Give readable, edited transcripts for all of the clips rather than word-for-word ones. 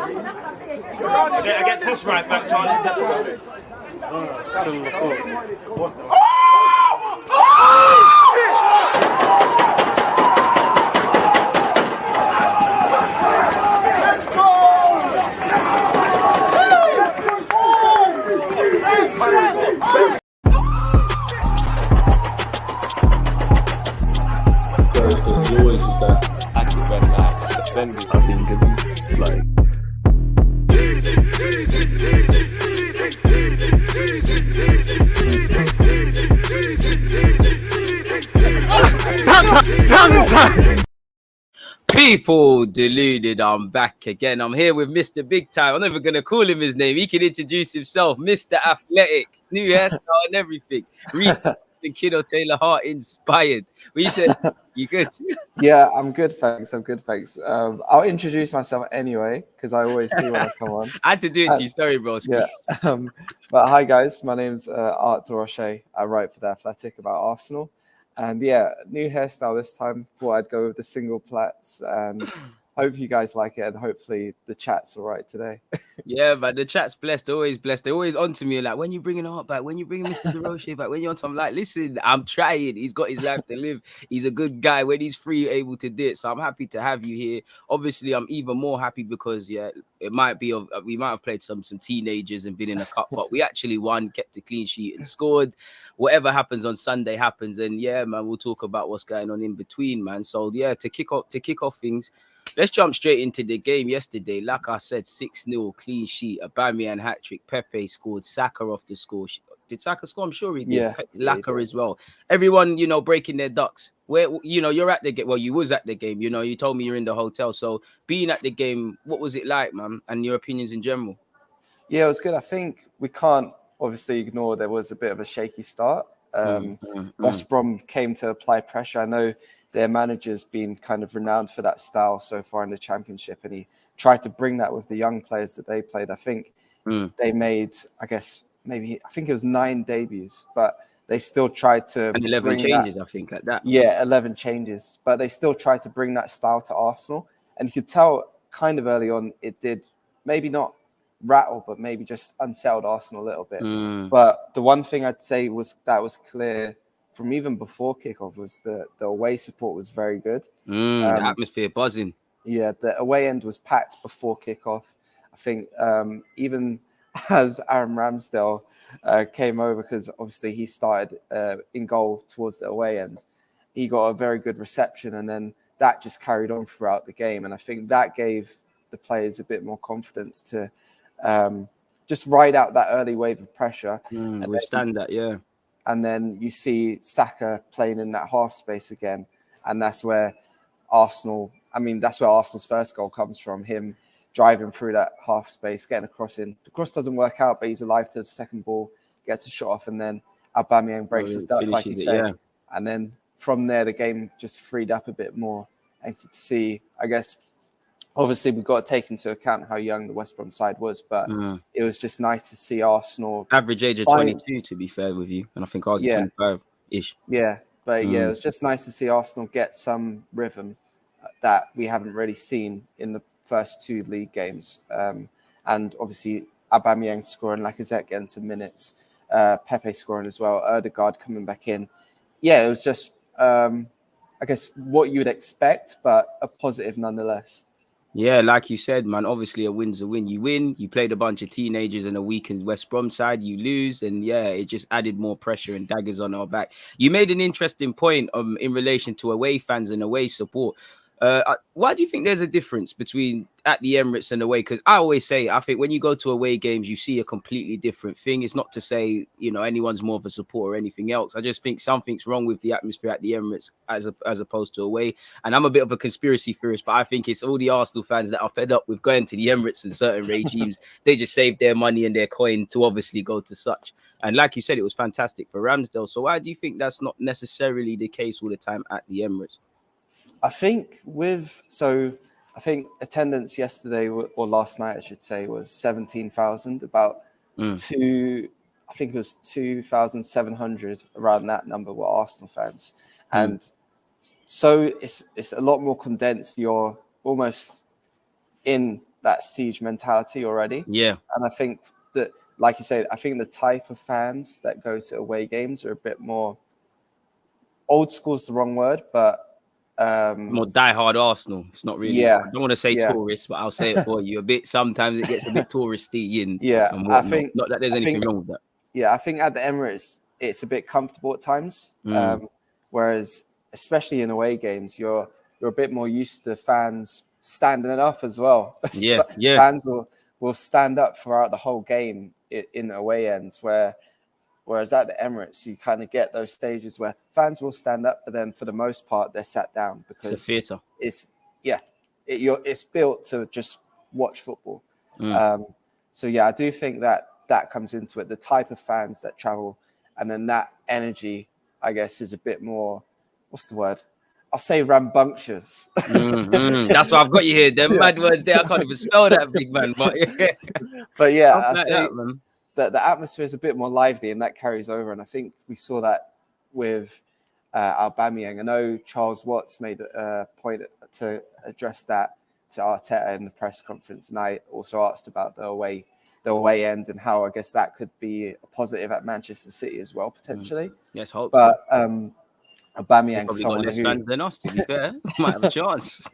Against this right back, Charlie, definitely. There's always just that active red line defending. I think it's like. People deluded, I'm back again. I'm here with Mr. Big Time. I'm never going to call him his name. He can introduce himself. Mr. Athletic, new hairstyle and everything. The Kiddo Taylor Hart inspired. What you said? You good? Yeah, I'm good, thanks. I'll introduce myself anyway, because I always do when I come on. I had to do it to you. Sorry, bro. Yeah. But hi, guys. My name's Art De Roche. I write for The Athletic about Arsenal. And yeah, new hairstyle this time. Thought I'd go with the single plaits, and hope you guys like it, and hopefully the chat's all right today. Yeah, but the chat's blessed, always blessed. They're always on to me like, when you bringing Art back, when you bringing Mr. De Roche back, when you're on. I'm like, listen, I'm trying. He's got his life to live. He's a good guy. When he's free, able to do it. So I'm happy to have you here. Obviously, I'm even more happy because it might be we might have played some teenagers and been in a cup, but we actually won, kept a clean sheet and scored. Whatever happens on Sunday happens, and yeah, man, we'll talk about what's going on in between, man. So yeah, to kick off things, let's jump straight into the game yesterday. Like I said, 6-0 clean sheet, Aubameyang hat trick, Pepe scored, Saka off the score. Did Saka score? I'm sure he did. Yeah, Laka as well. Everyone, breaking their ducks. Where you're at the game. Well, you was at the game. You told me you're in the hotel. So being at the game, what was it like, man? And your opinions in general? Yeah, it was good. I think we can't obviously ignore there was a bit of a shaky start. West Brom came to apply pressure. I know their manager's been kind of renowned for that style so far in the Championship, and he tried to bring that with the young players that they played. I think they made, I think it was 9 debuts, but they still tried to... And 11 changes, I think, like that. Yeah, 11 changes. But they still tried to bring that style to Arsenal. And you could tell kind of early on it did maybe not rattle, but maybe just unsettled Arsenal a little bit. But the one thing I'd say was clear from even before kickoff was the away support was very good. The atmosphere buzzing. Yeah, the away end was packed before kickoff. I think even as Aaron Ramsdale came over, because obviously he started in goal towards the away end, he got a very good reception, and then that just carried on throughout the game. And I think that gave the players a bit more confidence to just ride out that early wave of pressure. Withstand that, yeah. And then you see Saka playing in that half space again. And that's where Arsenal's first goal comes from, him driving through that half space, getting a cross in. The cross doesn't work out, but he's alive to the second ball, gets a shot off, and then Aubameyang breaks his duck, like you said. Yeah. And then from there, the game just freed up a bit more. And to see, I guess, obviously we've got to take into account how young the West Brom side was, but it was just nice to see Arsenal. Average age of 22, to be fair with you. And I think I was 25-ish. Yeah, but it was just nice to see Arsenal get some rhythm that we haven't really seen in the first 2 league games. And obviously Aubameyang scoring, Lacazette getting some minutes, Pepe scoring as well, ODEGAARD coming back in. Yeah, it was just, I guess, what you would expect, but a positive nonetheless. Yeah, like you said, man, obviously a win's a win. You win, you played a bunch of teenagers in a weakened West Brom side, you lose, and yeah, it just added more pressure and daggers on our back. You made an interesting point in relation to away fans and away support. Why do you think there's a difference between at the Emirates and away? Because I always say, I think when you go to away games, you see a completely different thing. It's not to say, anyone's more of a supporter or anything else. I just think something's wrong with the atmosphere at the Emirates as opposed to away. And I'm a bit of a conspiracy theorist, but I think it's all the Arsenal fans that are fed up with going to the Emirates and certain regimes. They just save their money and their coin to obviously go to such. And like you said, it was fantastic for Ramsdale. So why do you think that's not necessarily the case all the time at the Emirates? I think attendance yesterday or last night, I should say, was 17,000. About I think it was 2,700 around that number were Arsenal fans, and so it's a lot more condensed. You're almost in that siege mentality already. Yeah. And I think that, like you say, I think the type of fans that go to away games are a bit more old school is the wrong word, but more diehard Arsenal. It's not really. yeah, I don't want to say tourist, but I'll say it for you. A bit. Sometimes it gets a bit touristy and I whatnot. think Not that there's anything wrong with that. Yeah, I think at the Emirates it's a bit comfortable at times. Whereas, especially in away games, you're a bit more used to fans standing up as well. Yeah. Fans will stand up throughout the whole game in away ends. Whereas at the Emirates, you kind of get those stages where fans will stand up, but then for the most part they're sat down because it's a theatre. It's built to just watch football. So yeah, I do think that comes into it. The type of fans that travel, and then that energy, I guess, is a bit more. What's the word? I'll say rambunctious. That's why I've got you here. The mad words there. I can't even spell that, big man. But yeah, I like say that, man. That the atmosphere is a bit more lively, and that carries over. And I think we saw that with Aubameyang. I know Charles Watts made a point to address that to Arteta in the press conference, and I also asked about the away end and how I guess that could be a positive at Manchester City as well, potentially. Yes, hope. But Aubameyang probably someone got less who fans than us, to be fair. Might have a chance.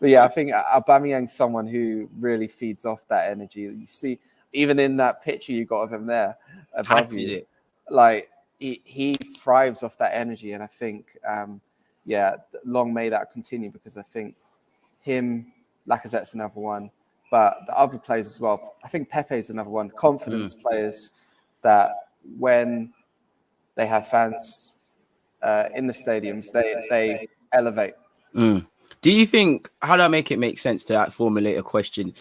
But yeah, I think Aubameyang's someone who really feeds off that energy. You see, even in that picture you got of him there above you, like he thrives off that energy. And I think, long may that continue, because I think him, Lacazette's another one, but the other players as well. I think Pepe's another one. Confidence players that when they have fans in the stadiums, they elevate. Do you think, how do I make it make sense to formulate a question?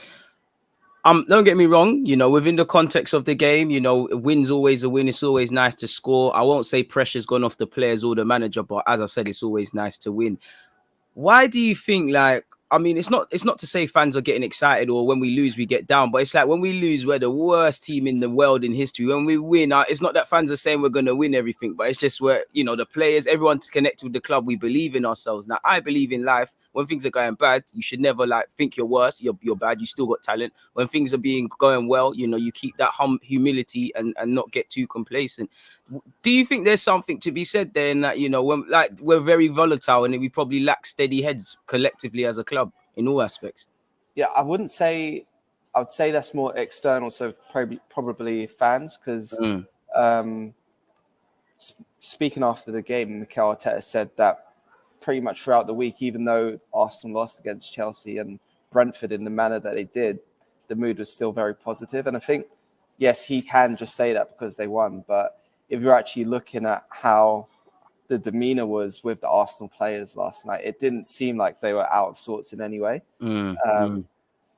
Don't get me wrong, within the context of the game, a win's always a win. It's always nice to score. I won't say pressure's gone off the players or the manager, but as I said, it's always nice to win. Why do you think, it's not to say fans are getting excited or when we lose, we get down, but it's like when we lose, we're the worst team in the world in history. When we win, it's not that fans are saying we're going to win everything, but it's just where, the players, everyone connected with the club, we believe in ourselves. Now, I believe in life. When things are going bad, you should never think you're worse. You're bad. You still got talent. When things are going well, you keep that humility and not get too complacent. Do you think there's something to be said there in that, when we're very volatile and we probably lack steady heads collectively as a club in all aspects? Yeah, I would say that's more external, so probably fans, because speaking after the game, Mikel Arteta said that pretty much throughout the week, even though Arsenal lost against Chelsea and Brentford in the manner that they did, the mood was still very positive. And I think, yes, he can just say that because they won, but if you're actually looking at how the demeanor was with the Arsenal players last night, it didn't seem like they were out of sorts in any way.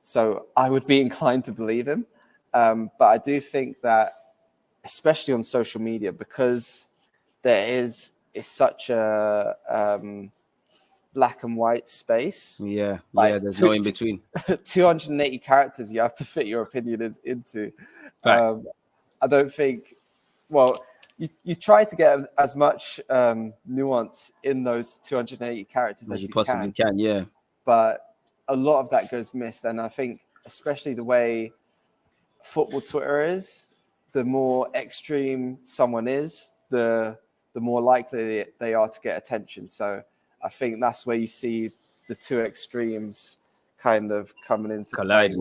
So I would be inclined to believe him. But I do think that, especially on social media, because it's such a black and white space. Yeah, there's no in between. 280 characters you have to fit your opinion into. I don't think, you try to get as much nuance in those 280 characters as you possibly can, yeah. But a lot of that goes missed. And I think, especially the way football Twitter is, the more extreme someone is, the more likely they are to get attention. So I think that's where you see the two extremes kind of coming into play,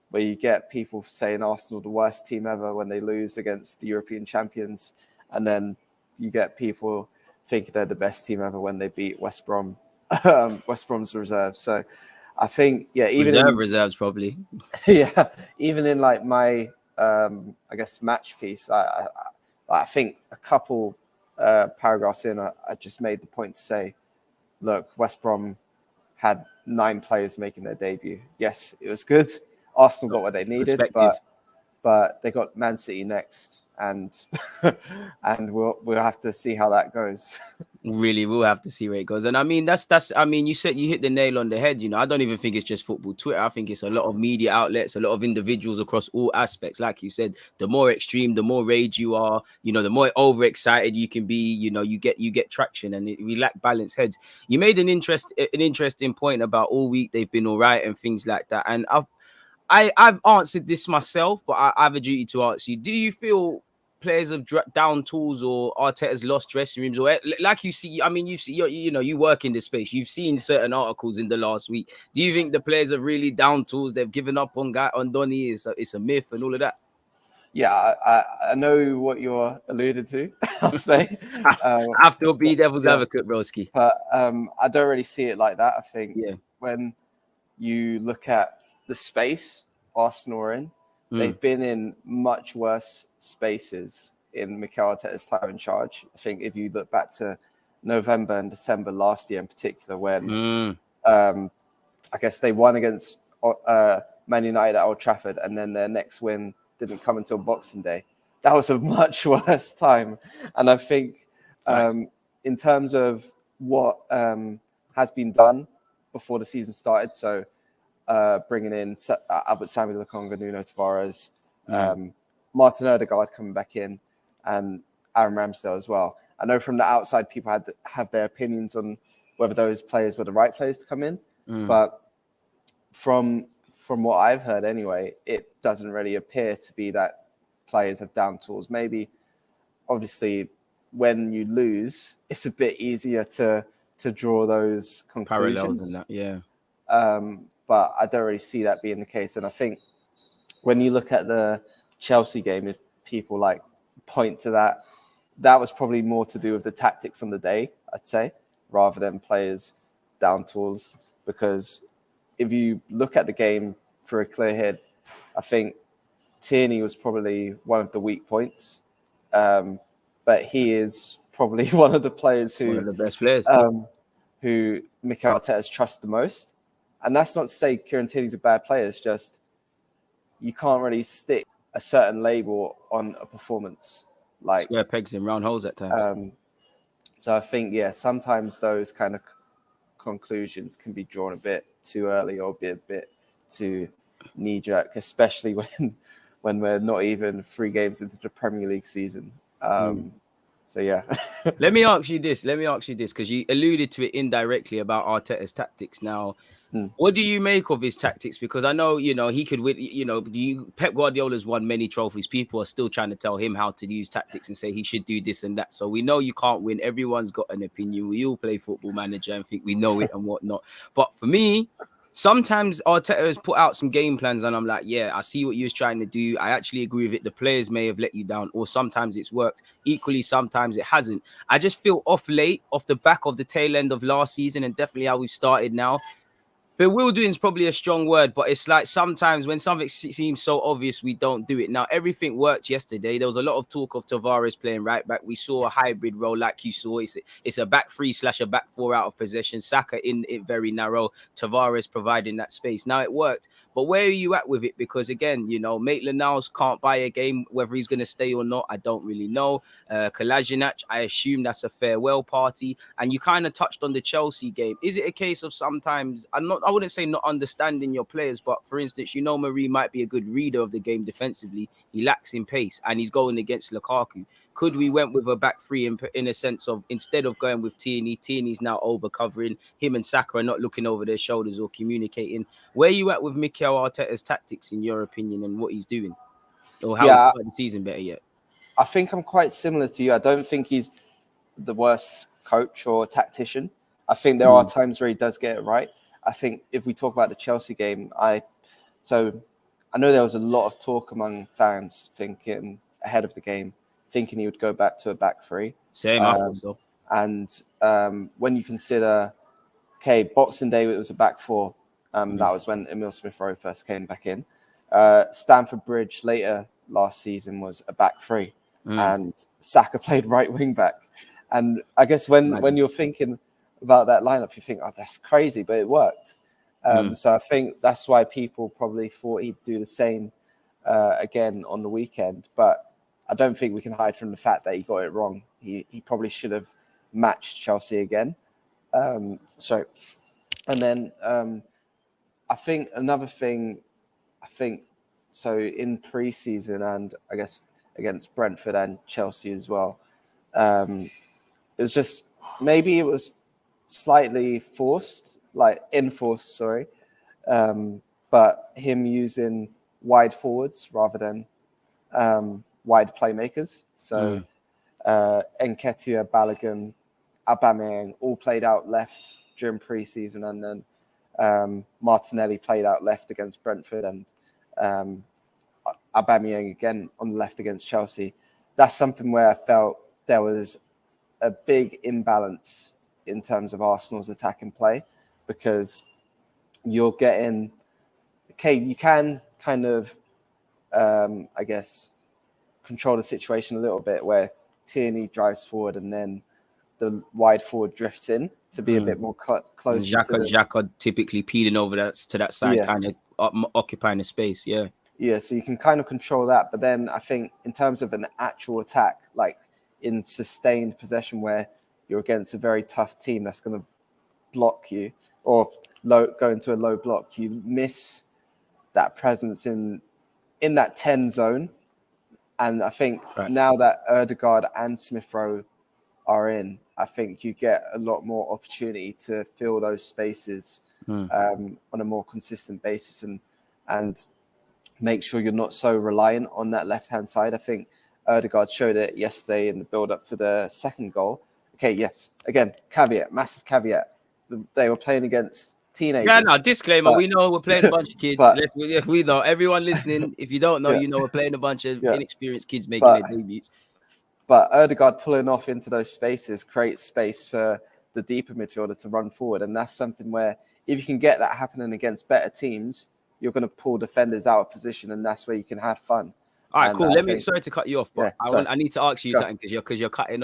where you get people saying Arsenal the worst team ever when they lose against the European champions, and then you get people thinking they're the best team ever when they beat West Brom, West Brom's reserves. So I think, even reserves probably. Even in my I guess match piece, I think a couple paragraphs in, I just made the point to say, look, West Brom had 9 players making their debut. Yes, it was good. Arsenal got what they needed, but they got Man City next, and and we'll have to see how that goes. Really, we'll have to see where it goes. And I mean, that's. I mean, you said you hit the nail on the head. You know, I don't even think it's just football Twitter. I think it's a lot of media outlets, a lot of individuals across all aspects. Like you said, the more extreme, the more rage you are. You know, the more overexcited you can be. You know, you get traction, and we lack balanced heads. You made an interesting point about all week they've been all right and things like that. And I've answered this myself, but I have a duty to ask you: do you feel players have down tools or Arteta's lost dressing rooms, or like you see? I mean, you know, you work in this space. You've seen certain articles in the last week. Do you think the players are really down tools? They've given up on Donny. It's a myth and all of that. Yeah, I know what you're alluded to. I'll say. I have to be devil's advocate, broski. But I don't really see it like that. I think Yeah. when you look at the space Arsenal are in, they've been in much worse spaces in Mikel Arteta's time in charge. I think if you look back to November and December last year in particular, when I guess they won against Man United at Old Trafford, and then their next win didn't come until Boxing Day. That was a much worse time. And I think in terms of what has been done before the season started, so bringing in Albert Samuel Lokonga, Nuno Tavares, Martin Odegaard coming back in, and Aaron Ramsdale as well. I know from the outside, people have their opinions on whether those players were the right players to come in, but from what I've heard anyway, it doesn't really appear to be that players have down tools. Maybe, obviously, when you lose, it's a bit easier to draw those conclusions. Parallels and that, yeah. But I don't really see that being the case. And I think when you look at the Chelsea game, if people like point to that, that was probably more to do with the tactics on the day, I'd say, rather than players down tools. Because if you look at the game for a clear head, I think Tierney was probably one of the weak points. But he is probably one of the players who... one of the best players. Who Mikel Arteta's trusts the most. And that's not to say Kieran Tierney's a bad player. It's just you can't really stick a certain label on a performance. Like square pegs in round holes at times. So I think, sometimes those kind of conclusions can be drawn a bit too early or be a bit too knee-jerk, especially when we're not even 3 games into the Premier League season. So, yeah. Let me ask you this, because you alluded to it indirectly about Arteta's tactics. Now, what do you make of his tactics? Because I know, you know, he could win, you know, Pep Guardiola's won many trophies. People are still trying to tell him how to use tactics and say he should do this and that. So we know you can't win. Everyone's got an opinion. We all play Football Manager and think we know it and whatnot. But for me, sometimes Arteta has put out some game plans and I'm like, yeah, I see what you was trying to do. I actually agree with it. The players may have let you down, or sometimes it's worked. Equally, sometimes it hasn't. I just feel off late, off the back of the tail end of last season and definitely how we've started now. Bewildering is probably a strong word, but it's like sometimes when something seems so obvious, we don't do it. Now, everything worked yesterday. There was a lot of talk of Tavares playing right back. We saw a hybrid role like you saw. It's a back 3 / a back 4 out of possession. Saka in it very narrow. Tavares providing that space. Now, it worked. But where are you at with it? Because, again, you know, Maitland-Niles can't buy a game. Whether he's going to stay or not, I don't really know. Kolasinac, I assume that's a farewell party. And you kind of touched on the Chelsea game. Is it a case of sometimes, I wouldn't say not understanding your players, but for instance, you know, Marie might be a good reader of the game defensively. He lacks in pace and he's going against Lukaku. Could we went with a back 3 in a sense of, instead of going with Tierney's now over covering, him and Saka are not looking over their shoulders or communicating. Where are you at with Mikel Arteta's tactics, in your opinion, and what he's doing? Or how he's started the season better yet? I think I'm quite similar to you. I don't think he's the worst coach or tactician. I think there are times where he does get it right. I think if we talk about the Chelsea game, I know there was a lot of talk among fans thinking ahead of the game, thinking he would go back to a back 3. Same, I thought so. And when you consider, Boxing Day, it was a back 4. That was when Emile Smith-Rowe first came back in. Stamford Bridge later last season was a back 3. And Saka played right wing back. And I guess when you're thinking about that lineup, you think, oh, that's crazy, but it worked. So I think that's why people probably thought he'd do the same again on the weekend. But I don't think we can hide from the fact that he got it wrong. He probably should have match Chelsea again. And then I think another thing, so in pre-season and I guess against Brentford and Chelsea as well, it was just, maybe it was slightly enforced, but him using wide forwards rather than wide playmakers. So Nketiah, Balogun, Aubameyang all played out left during pre-season, and then Martinelli played out left against Brentford, and Aubameyang again on the left against Chelsea. That's something where I felt there was a big imbalance in terms of Arsenal's attacking play, because you're getting, you can kind of, I guess, control the situation a little bit where Tierney drives forward and then the wide forward drifts in to be a bit more close. Xhaka typically peeling over to that side, kind of occupying the space. Yeah, so you can kind of control that. But then I think in terms of an actual attack, like in sustained possession where you're against a very tough team that's going to block you or go into a low block, you miss that presence in that 10 zone. And I think now that Odegaard and Smith Rowe are in, I think you get a lot more opportunity to fill those spaces on a more consistent basis and make sure you're not so reliant on that left-hand side. I think Odegaard showed it yesterday in the build-up for the second goal. Okay, yes. Again, massive caveat. They were playing against teenagers. Yeah, no, disclaimer. We know we're playing a bunch of kids. We know, everyone listening, if you don't know, you know we're playing a bunch of inexperienced kids making their debuts. But Odegaard pulling off into those spaces creates space for the deeper midfielder to run forward. And that's something where if you can get that happening against better teams, you're going to pull defenders out of position, and that's where you can have fun. All right, cool. Sorry to cut you off, but I need to ask you something because you're cutting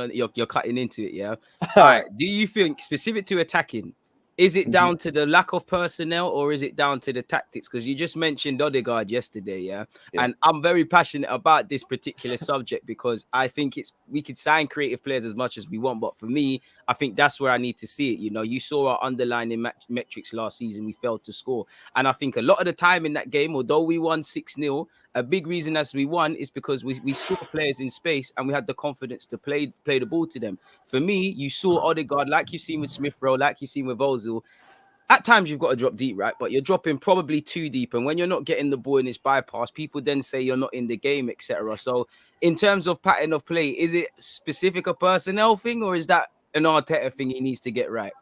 into it. Yeah. All right. Do you think, specific to attacking, is it down to the lack of personnel or is it down to the tactics? Because you just mentioned Odegaard yesterday, yeah? And I'm very passionate about this particular subject because I think we could sign creative players as much as we want, but for me, I think that's where I need to see it. You know, you saw our underlying metrics last season, we failed to score. And I think a lot of the time in that game, although we won 6-0, a big reason as we won is because we saw players in space and we had the confidence to play the ball to them. For me, you saw Odegaard, like you've seen with Smith Rowe, like you've seen with Ozil. At times, you've got to drop deep, right? But you're dropping probably too deep. And when you're not getting the ball in its bypass, people then say you're not in the game, etc. So in terms of pattern of play, is it specific a personnel thing or is that an Arteta thing he needs to get right?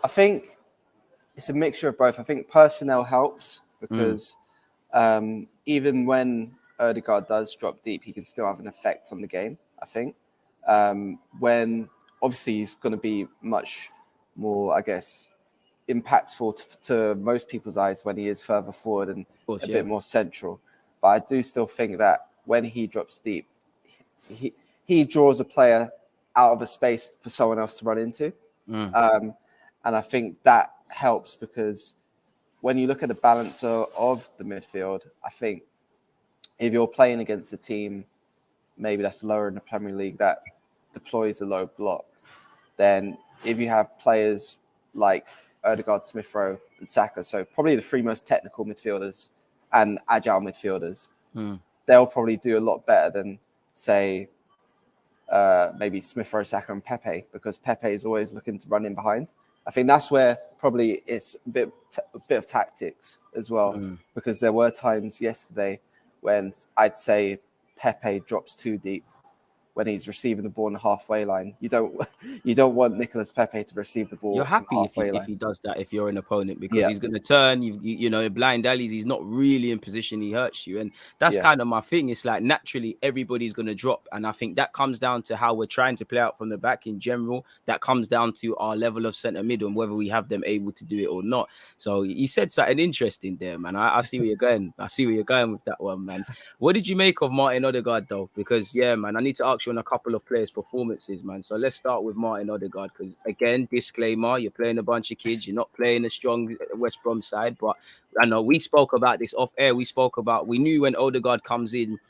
I think it's a mixture of both. I think personnel helps because even when Odegaard does drop deep, he can still have an effect on the game, I think. When obviously he's going to be much more, I guess, impactful to most people's eyes when he is further forward and bit more central. But I do still think that when he drops deep, he draws a player out of a space for someone else to run into. And I think that helps because when you look at the balance of the midfield, I think if you're playing against a team, maybe that's lower in the Premier League that deploys a low block, then if you have players like Odegaard, Smith Rowe, and Saka, so probably the three most technical midfielders and agile midfielders, they'll probably do a lot better than, say, maybe Smith Rowe, Saka, and Pepe, because Pepe is always looking to run in behind. I think that's where probably it's a bit of tactics as well, because there were times yesterday when I'd say Pepe drops too deep when he's receiving the ball on the halfway line. You don't want Nicolas Pepe to receive the ball. You're happy if he does that if you're an opponent, because he's going to turn. You know, blind alleys. He's not really in position. He hurts you, and that's kind of my thing. It's like naturally everybody's going to drop, and I think that comes down to how we're trying to play out from the back in general. That comes down to our level of centre mid and whether we have them able to do it or not. So he said something interesting there, man. I see where you're going. I see where you're going with that one, man. What did you make of Martin Odegaard though? Because man, I need to ask you on a couple of players' performances, man. So let's start with Martin Odegaard, because again, disclaimer, you're playing a bunch of kids, you're not playing a strong West Brom side, but I know we spoke about this off air. We knew when Odegaard comes in,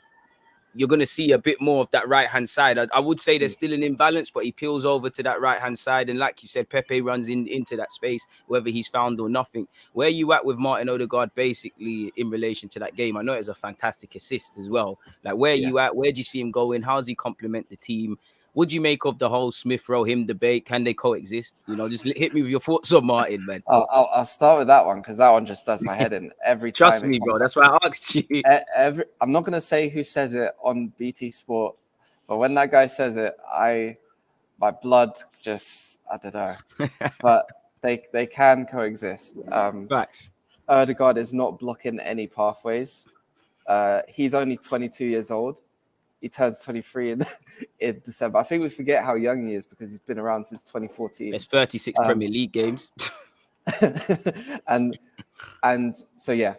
you're going to see a bit more of that right-hand side. I would say there's still an imbalance, but he peels over to that right-hand side. And like you said, Pepe runs into that space, whether he's found or nothing. Where are you at with Martin Odegaard basically in relation to that game? I know it's a fantastic assist as well. Like, where are you at? Where do you see him going? How does he complement the team? What do you make of the whole Smith Rowe him debate? Can they coexist? You know, just hit me with your thoughts on Martin, man. I'll start with that one because that one just does my head in every time. Trust me, bro. That's why I asked you. I'm not gonna say who says it on BT Sport, but when that guy says it, my blood just, I don't know. But they can coexist. Facts. Odegaard is not blocking any pathways. He's only 22 years old. He turns 23 in December. I think we forget how young he is because he's been around since 2014. There's 36 Premier League games. and so yeah,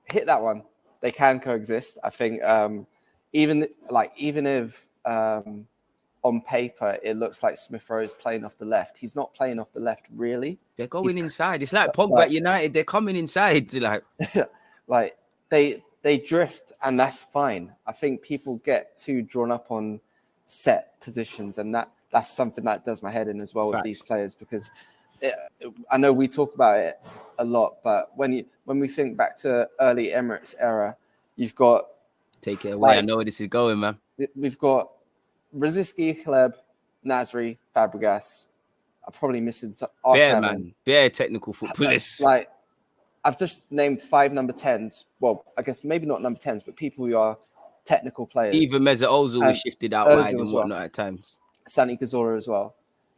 hit that one. They can coexist. I think even if on paper it looks like Smith Rowe is playing off the left, he's not playing off the left really. They're going inside. It's like Pogba at United. They're coming inside to like they drift, and that's fine. I think people get too drawn up on set positions, and that's something that does my head in as well with these players, because I know we talk about it a lot, but when we think back to early Emirates era, you've got take it away. I know where this is going, man. We've got Rosicky, Caleb, Nasri, Fabregas. I'm probably missing some. Bare technical footballers. Like, I've just named 5 number 10s. Well, I guess maybe not number 10s, but people who are technical players. Even Mesut Ozil was shifted out wide and whatnot at times. Santi Cazorla as well.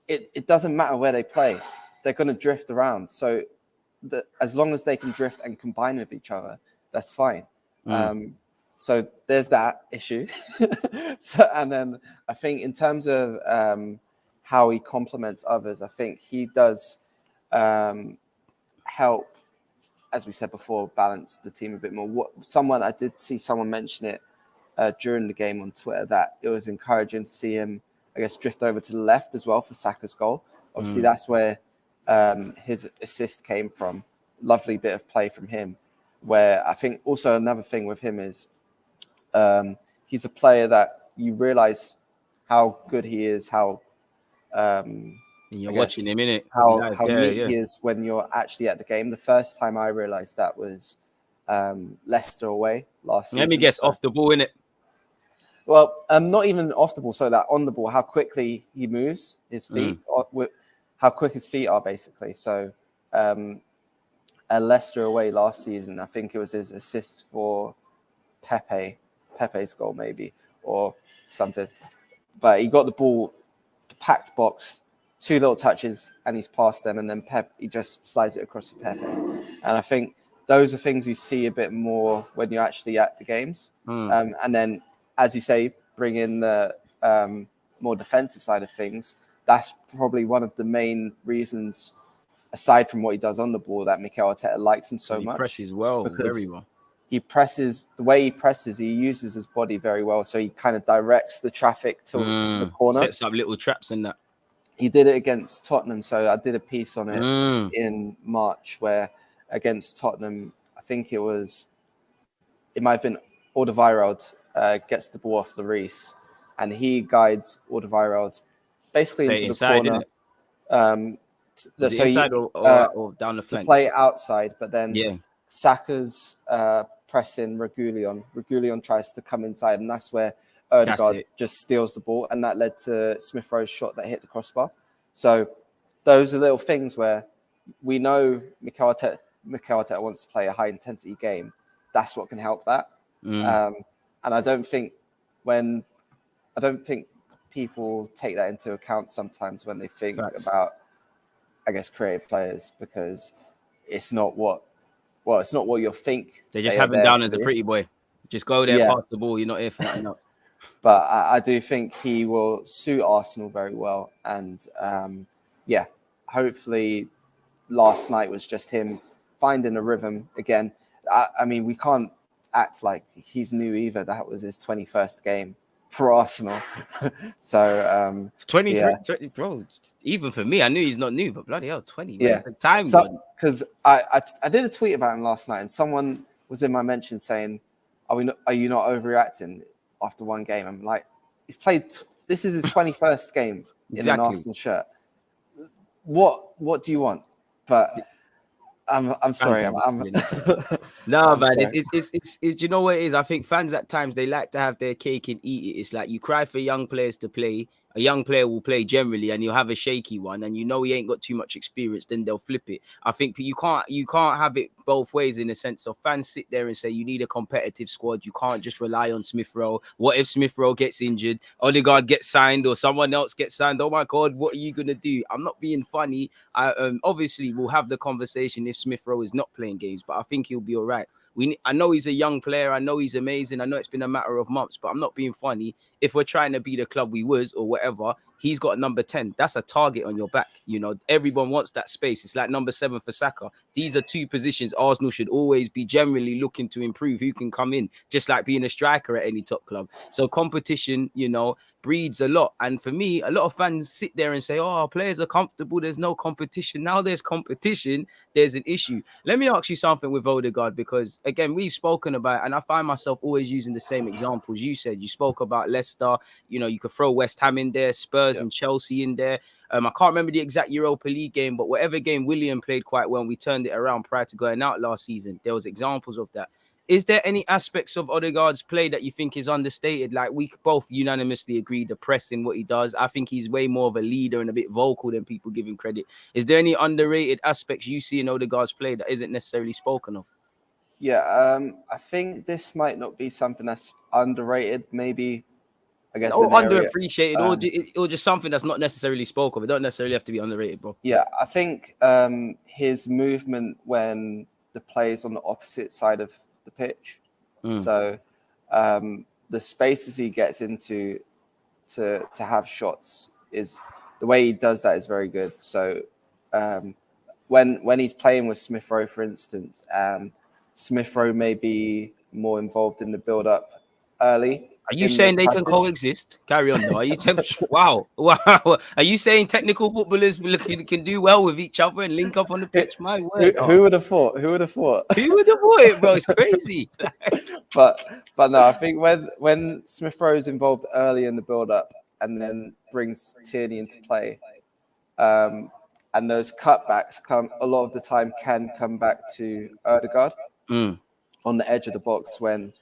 It doesn't matter where they play. They're going to drift around. So as long as they can drift and combine with each other, that's fine. So there's that issue. And then I think in terms of how he complements others, I think he does help, as we said before, balance the team a bit more. I did see someone mention it during the game on Twitter, that it was encouraging to see him, I guess, drift over to the left as well for Saka's goal. Obviously, that's where his assist came from. Lovely bit of play from him. Where I think also another thing with him is he's a player that you realise how good he is, how you're watching him, innit? How neat he is when you're actually at the game. The first time I realised that was Leicester away last season. Let me guess, off the ball, innit? Well, not even off the ball, so that on the ball, how quickly he moves, his feet, how quick his feet are, basically. So at Leicester away last season, I think it was his assist for Pepe's goal maybe, or something. But he got the ball, packed box, 2 little touches, and he's past them, and then he just slides it across to Pepe. And I think those are things you see a bit more when you're actually at the games. And then, as you say, bring in the more defensive side of things. That's probably one of the main reasons, aside from what he does on the ball, that Mikel Arteta likes him so much. He presses well, very well. He presses, the way he presses, he uses his body very well. So he kind of directs the traffic to the corner. Sets up little traps in that. He did it against Tottenham. So I did a piece on it in March where against Tottenham, I think it might have been Alderweireld gets the ball off Lloris, and he guides Alderweireld basically into the corner. Or down the flank? To play outside, but then Saka's pressing Reguilon. Reguilon tries to come inside, and that's where Odegaard just steals the ball, and that led to Smith Rowe's shot that hit the crossbar. So those are little things where we know Mikel Arteta wants to play a high intensity game. That's what can help that. And I don't think people take that into account sometimes when they think about, I guess, creative players, because it's not what you'll think. They just have him down as a pretty boy. Just go there, pass the ball. You're not here for nothing else. But I do think he will suit Arsenal very well. And hopefully last night was just him finding a rhythm again. I mean, we can't act like he's new either. That was his 21st game for Arsenal. So 23, bro, even for me, I knew he's not new, but bloody hell, 20. Yeah, the time. Because I did a tweet about him last night, and someone was in my mention saying, "Are you not overreacting? after one game. I'm like, he's played. This is his 21st game in an Arsenal shirt. What do you want? But I'm sorry. No, I'm man. sorry. It's do you know what it is? I think fans at times they like to have their cake and eat it. It's like you cry for young players to play. A young player will play generally, and you'll have a shaky one, and you know he ain't got too much experience. Then they'll flip it. I think you can't have it both ways in the sense of fans sit there and say you need a competitive squad. You can't just rely on Smith Rowe. What if Smith Rowe gets injured, Odegaard gets signed, or someone else gets signed? Oh my God, what are you gonna do? I'm not being funny. I obviously we'll have the conversation if Smith Rowe is not playing games, but I think he'll be all right. I know he's a young player. I know he's amazing. I know it's been a matter of months, but I'm not being funny. If we're trying to be the club we was or whatever, he's got number 10. That's a target on your back. You know, everyone wants that space. It's like number 7 for Saka. These are 2 positions Arsenal should always be generally looking to improve who can come in, just like being a striker at any top club. So competition, you know, breeds a lot. And for me, a lot of fans sit there and say, oh, our players are comfortable. There's no competition. Now there's competition. There's an issue. Let me ask you something with Odegaard, because again, we've spoken about, and I find myself always using the same examples. You said you spoke about Leicester. You know, you could throw West Ham in there, Spurs and Chelsea in there. I can't remember the exact Europa League game, but whatever game William played quite well, and we turned it around prior to going out last season. There was examples of that. Is there any aspects of Odegaard's play that you think is understated? Like we both unanimously agree, the pressing, what he does. I think he's way more of a leader and a bit vocal than people give him credit. Is there any underrated aspects you see in Odegaard's play that isn't necessarily spoken of? Yeah, I think this might not be something that's underrated. Maybe, I guess, or underappreciated, or just something that's not necessarily spoken of. It don't necessarily have to be underrated, bro. Yeah, I think his movement when the play's on the opposite side of the pitch. So the spaces he gets into to have shots is the way he does that is very good. So when he's playing with Smith Rowe, for instance, Smith Rowe may be more involved in the build up early. Are you saying they can coexist? Carry on, though. Are you wow. Are you saying technical footballers can do well with each other and link up on the pitch? My word. Who would have thought? Who would have thought? Who would have thought it, bro? It's crazy. but no, I think when Smith Rowe is involved early in the build up and then brings Tierney into play, and those cutbacks a lot of the time can come back to Odegaard on the edge of the box when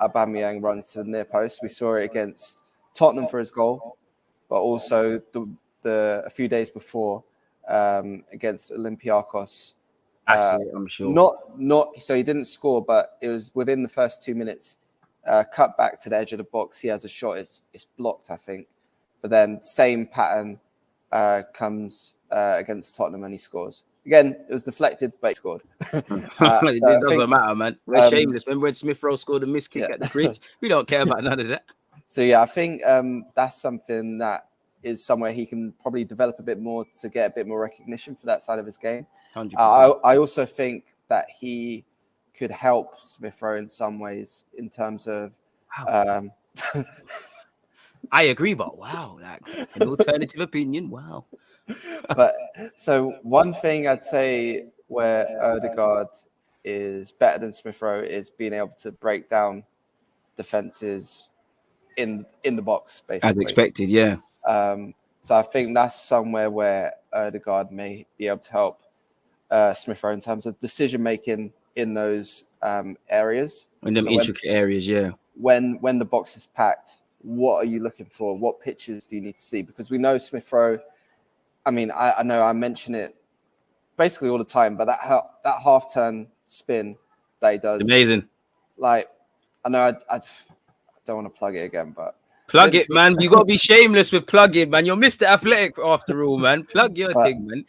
Aubameyang runs to the near post. We saw it against Tottenham for his goal, but also a few days before against Olympiacos. I'm sure. Not so he didn't score, but it was within the first 2 minutes. Cut back to the edge of the box. He has a shot. It's blocked, I think. But then same pattern comes against Tottenham and he scores. Again, it was deflected, but he scored. It doesn't matter, man. We're shameless. Remember when Smith Rowe scored a missed kick at the bridge? We don't care about none of that. So, yeah, I think that's something that is somewhere he can probably develop a bit more to get a bit more recognition for that side of his game. 100%. I also think that he could help Smith Rowe in some ways in terms of... I agree, but wow, like an alternative opinion, wow. But so one thing I'd say where Odegaard is better than Smith Rowe is being able to break down defenses in the box, basically. As expected, yeah. So I think that's somewhere where Odegaard may be able to help Smith Rowe in terms of decision making in those areas. In them intricate areas, yeah. When the box is packed, what are you looking for? What pitches do you need to see? Because we know Smith Rowe. I mean, I know I mention it basically all the time, but that half turn spin that he does, amazing. Like, I know I don't want to plug it again, but plug it, man. You gotta be shameless with plug it, man. You're Mr. Athletic after all, man. Plug your thing, man.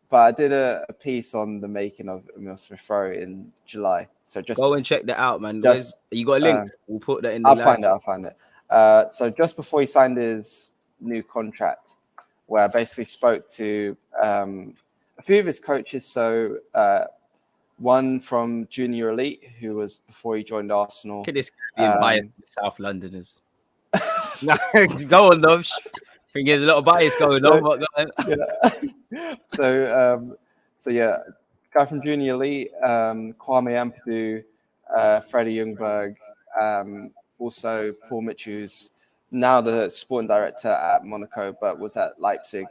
But I did a piece on the making of Emile Smith Rowe in July, so just go and check that out, man. You got a link? We'll put that in. I'll find it. So just before he signed his new contract, where I basically spoke to a few of his coaches. So one from Junior Elite, who was before he joined Arsenal. Look at this being biased South Londoners. Go on, though. I think there's a lot of bias going on. Yeah. So yeah, guy from Junior Elite, Kwame Ampadu, Freddie Ljungberg, also Paul Mitchell, who's now the sporting director at Monaco, but was at Leipzig,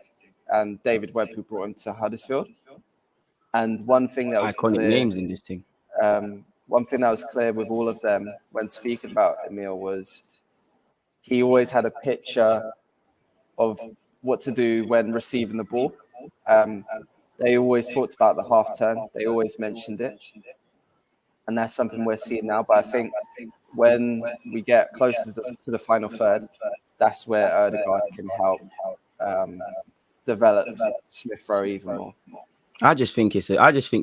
and David Webb, who brought him to Huddersfield. And one thing that was Iconic clear, names in this thing. one thing that was clear with all of them when speaking about Emile was he always had a picture of what to do when receiving the ball. They always talked about the half turn. They always mentioned it. And that's something we're seeing now. But I think when we get closer to the final third, that's where Odegaard can help develop Smith Rowe even more. I just think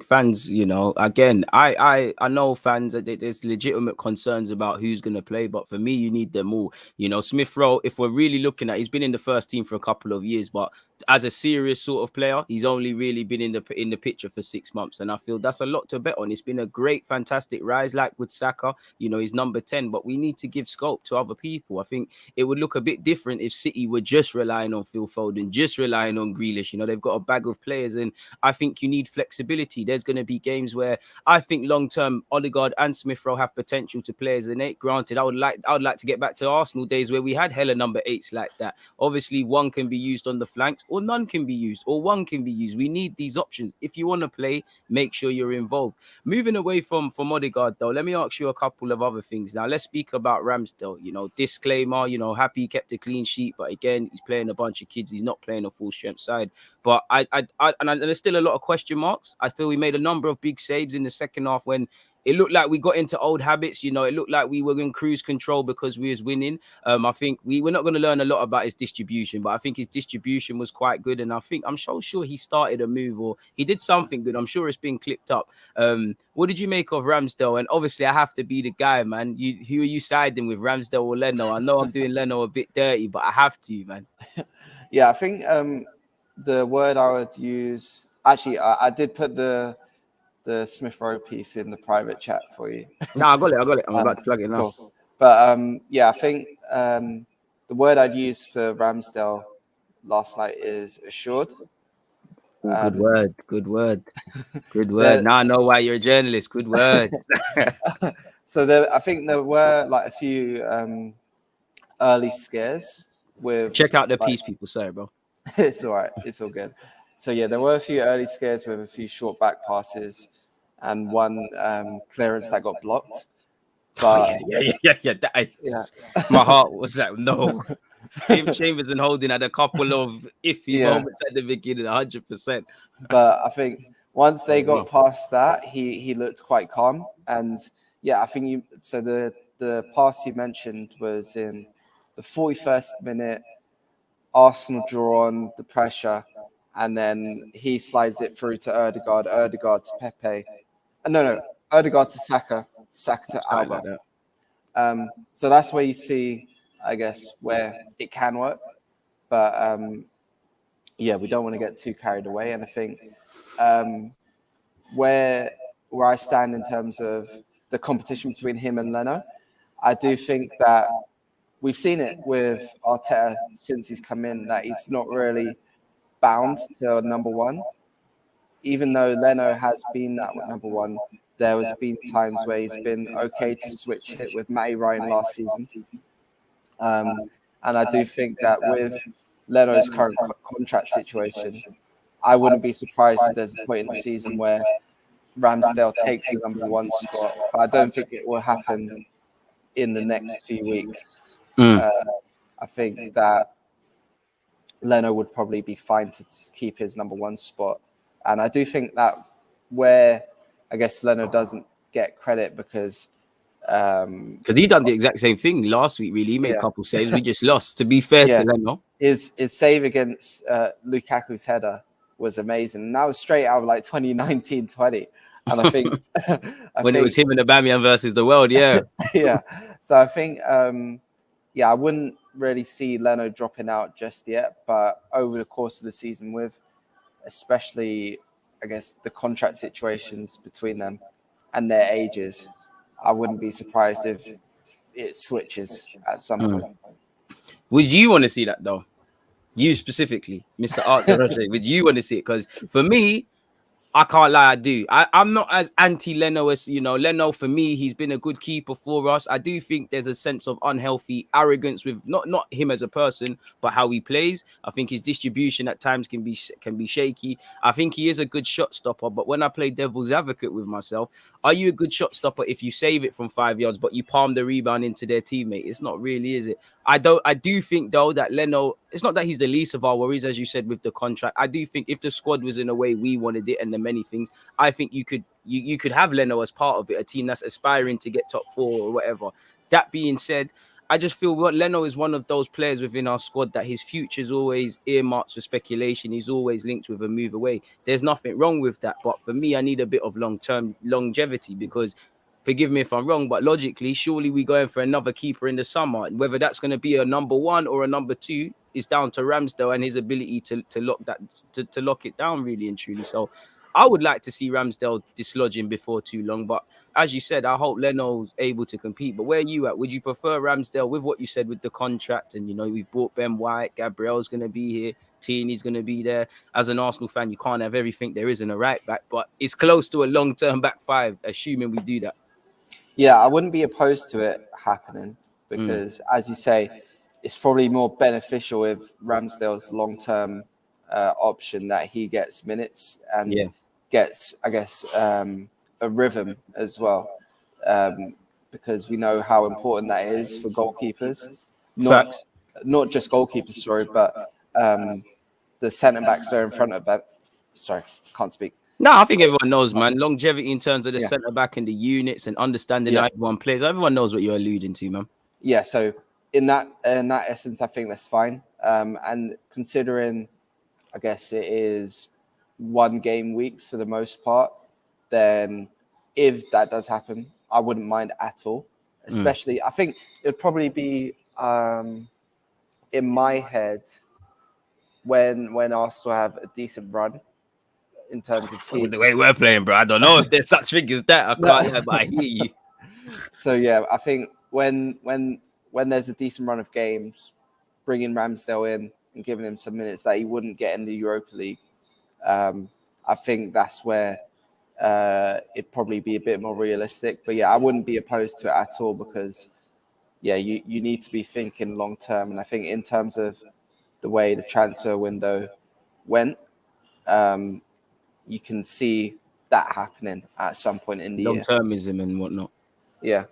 fans, you know, again, I know fans that there's legitimate concerns about who's going to play, but for me, you need them all. You know, Smith Rowe, if we're really looking at, he's been in the first team for a couple of years, but as a serious sort of player, he's only really been in the picture for 6 months, and I feel that's a lot to bet on. It's been a great, fantastic rise, like with Saka. You know, he's number 10, but we need to give scope to other people. I think it would look a bit different if City were just relying on Phil Foden, just relying on Grealish. You know, they've got a bag of players, and I think you need flexibility. There's going to be games where I think long-term Odegaard and Smith Rowe have potential to play as an 8. Granted, I would like to get back to Arsenal days where we had hella number 8s like that. Obviously, one can be used on the flanks, or none can be used, or one can be used. We need these options. If you want to play, make sure you're involved. Moving away from Odegaard, though, let me ask you a couple of other things. Now, let's speak about Ramsdale. You know, disclaimer, you know, happy he kept a clean sheet, but again, he's playing a bunch of kids. He's not playing a full-strength side. But and there's still a lot of question marks. I feel we made a number of big saves in the second half when it looked like we got into old habits. You know, it looked like we were in cruise control because we was winning. I think we're not going to learn a lot about his distribution, but I think his distribution was quite good. And I'm so sure he started a move or he did something good. I'm sure it's been clipped up. What did you make of Ramsdale? And obviously, I have to be the guy, man. Who are you siding with, Ramsdale or Leno? I know I'm doing Leno a bit dirty, but I have to, man. Yeah, I think the word I would use, actually, I did put the Smith Rowe piece in the private chat for you. No, I got it. I'm about to plug it now. Cool. But yeah, I think the word I'd use for Ramsdale last night is assured. Good word. Now I know why you're a journalist. Good word. So I think there were like a few early scares with. Check out the piece, people. Sorry, bro. It's all right. It's all good. So yeah, there were a few early scares with a few short back passes and one clearance that got blocked. But yeah. My heart was like, no. Tim Chambers and Holding had a couple of iffy moments at the beginning, 100%. But I think once they got past that, he looked quite calm. And yeah, I think the pass you mentioned was in the 41st minute. Arsenal draw on the pressure, and then he slides it through to Odegaard to Pepe. No, Odegaard to Saka to Auba. So that's where you see, I guess, where it can work. But yeah, we don't want to get too carried away. And I think where I stand in terms of the competition between him and Leno, I do think that we've seen it with Arteta since he's come in, that he's not really bound to number one. Even though Leno has been that number one, there has been times where he's been okay to switch it with Matty Ryan last season. And I do think that with Leno's current contract situation, I wouldn't be surprised if there's a point in the season where Ramsdale takes the number one spot. But I don't think it will happen in the next few weeks. I think that Leno would probably be fine to keep his number one spot. And I do think that where I guess Leno doesn't get credit because he done the exact same thing last week, really. He made a couple saves. We just lost, to be fair to Leno. His save against Lukaku's header was amazing. And that was straight out of like 2019-20. And I think when it was him and Aubameyang versus the world, yeah. So I think I wouldn't really see Leno dropping out just yet, but over the course of the season, with especially, I guess, the contract situations between them and their ages, I wouldn't be surprised if it switches at some point. Would you want to see that, though? You specifically, Mr. Art De Roche, would you want to see it? Because for me, I can't lie, I do. I'm not as anti-Leno as, Leno, for me, he's been a good keeper for us. I do think there's a sense of unhealthy arrogance with not him as a person, but how he plays. I think his distribution at times can be shaky. I think he is a good shot stopper, but when I play devil's advocate with myself, are you a good shot stopper if you save it from 5 yards, but you palm the rebound into their teammate? It's not really, is it? I do think though that Leno, it's not that he's the least of our worries, as you said, with the contract. I do think if the squad was in a way we wanted it and the many things, I think you could have Leno as part of it, a team that's aspiring to get top 4 or whatever. That being said, I just feel Leno is one of those players within our squad that his future is always earmarked for speculation. He's always linked with a move away. There's nothing wrong with that. But for me, I need a bit of long-term longevity because, forgive me if I'm wrong, but logically, surely we're going for another keeper in the summer. Whether that's going to be a number 1 or a number 2 is down to Ramsdale and his ability to lock it down, really and truly. So I would like to see Ramsdale dislodging before too long. But as you said, I hope Leno's able to compete. But where are you at? Would you prefer Ramsdale with what you said with the contract? And, we've brought Ben White, Gabriel's going to be here, Tierney's going to be there. As an Arsenal fan, you can't have everything there is in a right back, but it's close to a long-term back 5, assuming we do that. Yeah, I wouldn't be opposed to it happening because, as you say, it's probably more beneficial if Ramsdale's long-term option that he gets minutes and gets, I guess, a rhythm as well, because we know how important that is for goalkeepers. Not just goalkeepers, sorry, but the centre-backs there in front of that. Sorry, can't speak. No, I think everyone knows, man. Longevity in terms of the centre back and the units and understanding how everyone plays. Everyone knows what you're alluding to, man. Yeah, so in that essence, I think that's fine. And considering, I guess it is 1 game weeks for the most part, then if that does happen, I wouldn't mind at all. Especially, I think it'd probably be in my head when Arsenal have a decent run. In terms of the way we're playing, bro, I don't know if there's such thing as that. I can't lie, but I hear you. So yeah, I think when there's a decent run of games, bringing Ramsdale in and giving him some minutes that he wouldn't get in the Europa League, I think that's where it'd probably be a bit more realistic. But yeah, I wouldn't be opposed to it at all because you need to be thinking long term, and I think in terms of the way the transfer window went. You can see that happening at some point in the year. Long-termism and whatnot. Yeah.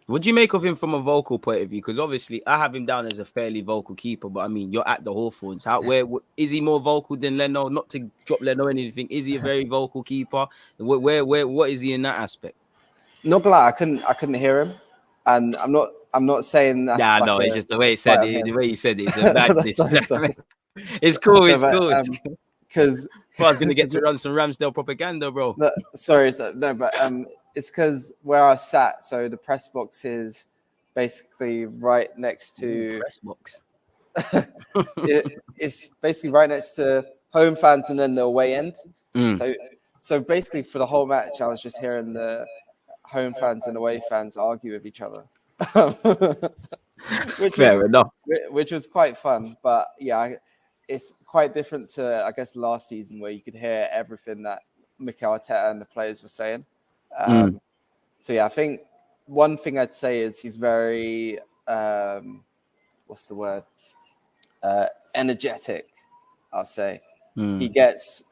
What do you make of him from a vocal point of view? Because obviously I have him down as a fairly vocal keeper, but I mean, you're at the Hawthorns. Where is he more vocal than Leno? Not to drop Leno anything. Is he a very vocal keeper? What is he in that aspect? Not gonna lie, I couldn't hear him, and I'm not saying that's. Yeah, no, it's just the way he said it. The way he said it is a madness. It's cool. It's cool. Because I was gonna get to run some Ramsdale propaganda, bro. But it's because where I sat. So the press box is basically right next to press box. It's basically right next to home fans and then the away end. So basically for the whole match, I was just hearing the home fans and away fans argue with each other. Fair enough. Which was quite fun, but yeah. It's quite different to, I guess, last season where you could hear everything that Mikel Arteta and the players were saying. So, yeah, I think one thing I'd say is he's very, what's the word? Energetic, I'll say. He gets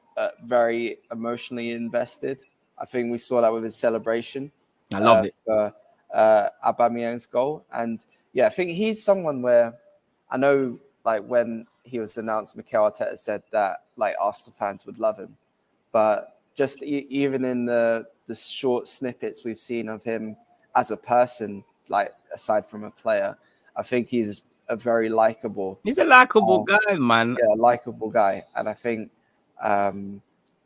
very emotionally invested. I think we saw that with his celebration. I love it. For AUBAMEYANG'S goal. And, yeah, I think he's someone where I know, like, when he was announced, Mikel Arteta said that like Arsenal fans would love him, but just even in the short snippets we've seen of him as a person, like aside from a player, I think he's a very likable. He's a likable guy, man. Yeah, likable guy, and I think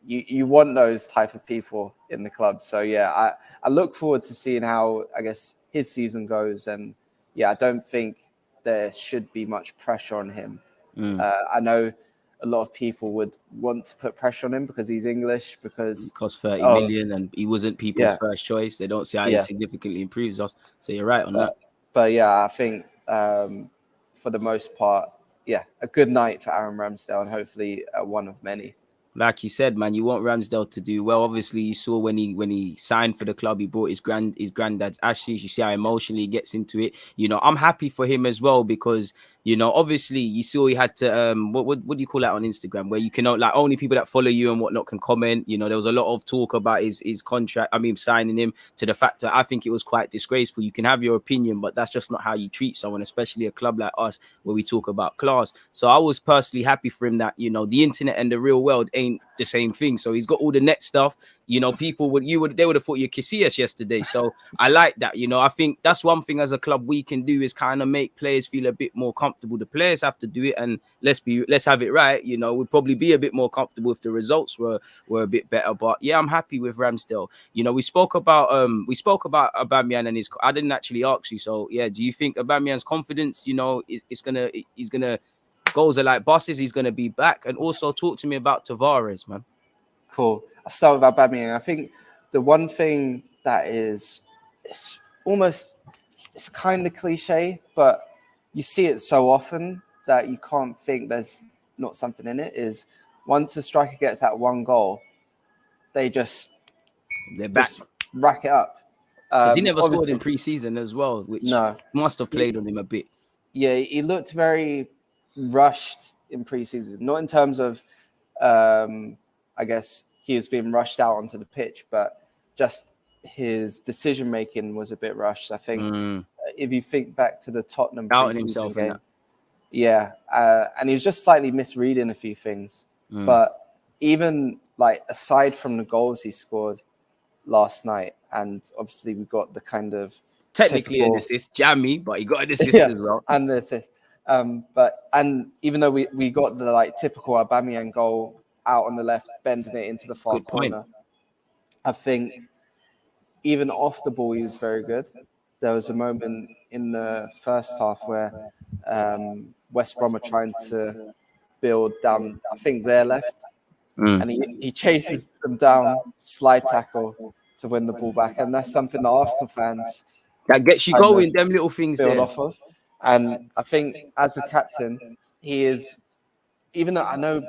you want those type of people in the club. So yeah, I look forward to seeing how I guess his season goes, and yeah, I don't think there should be much pressure on him. I know a lot of people would want to put pressure on him because he's English, because it cost 30 million and he wasn't people's first choice. They don't see how he significantly improves us. So you're right on that. But yeah, I think for the most part, yeah, a good night for Aaron Ramsdale and hopefully one of many. like you said, man, you want Ramsdale to do well. Obviously, you saw when he signed for the club, he brought his granddad's ashes. You see how emotionally he gets into it. You know, I'm happy for him as well because, you know, obviously you saw he had to what do you call that on Instagram, where you can like only people that follow you and whatnot can comment. You know, there was a lot of talk about his contract. I mean, signing him, to the fact that I think it was quite disgraceful. You can have your opinion, but that's just not how you treat someone, especially a club like us where we talk about class. So I was personally happy for him that, you know, the internet and the real world ain't the same thing. So he's got all the net stuff. You know, people they would have thought you Casillas yesterday. So I like that. You know, I think that's one thing as a club we can do is kind of make players feel a bit more comfortable. The players have to do it, and let's have it right. You know, we'd probably be a bit more comfortable if the results were a bit better. But yeah, I'm happy with Ramsdale. You know, we spoke about Aubameyang and his. I didn't actually ask you. So yeah, do you think Aubameyang's confidence, you know, he's gonna goals are like buses, he's gonna be back? And also talk to me about Tavares, man. Cool. I'll start with Aubameyang. I think the one thing that it's kind of cliche, but you see it so often that you can't think there's not something in it, is once a striker gets that one goal, they're back. Just rack it up. Because he never scored in pre-season as well, which must have played on him a bit. Yeah, he looked very rushed in pre-season. Not in terms of, I guess, he was being rushed out onto the pitch, but just his decision-making was a bit rushed. I think if you think back to the Tottenham pre-season game, and he was just slightly misreading a few things. But even like aside from the goals he scored last night, and obviously we got the kind of technically an assist, jammy, but he got an assist as well, and the assist. And even though we got the like typical Aubameyang goal out on the left, bending it into the far corner, I think even off the ball he was very good. There was a moment in the first half where West Brom are trying to build down, I think their left, and he chases them down, slide tackle to win the ball back, and that's something that Arsenal fans that gets you going. Them little things build there. off of. And I think as a captain, he is, even though I know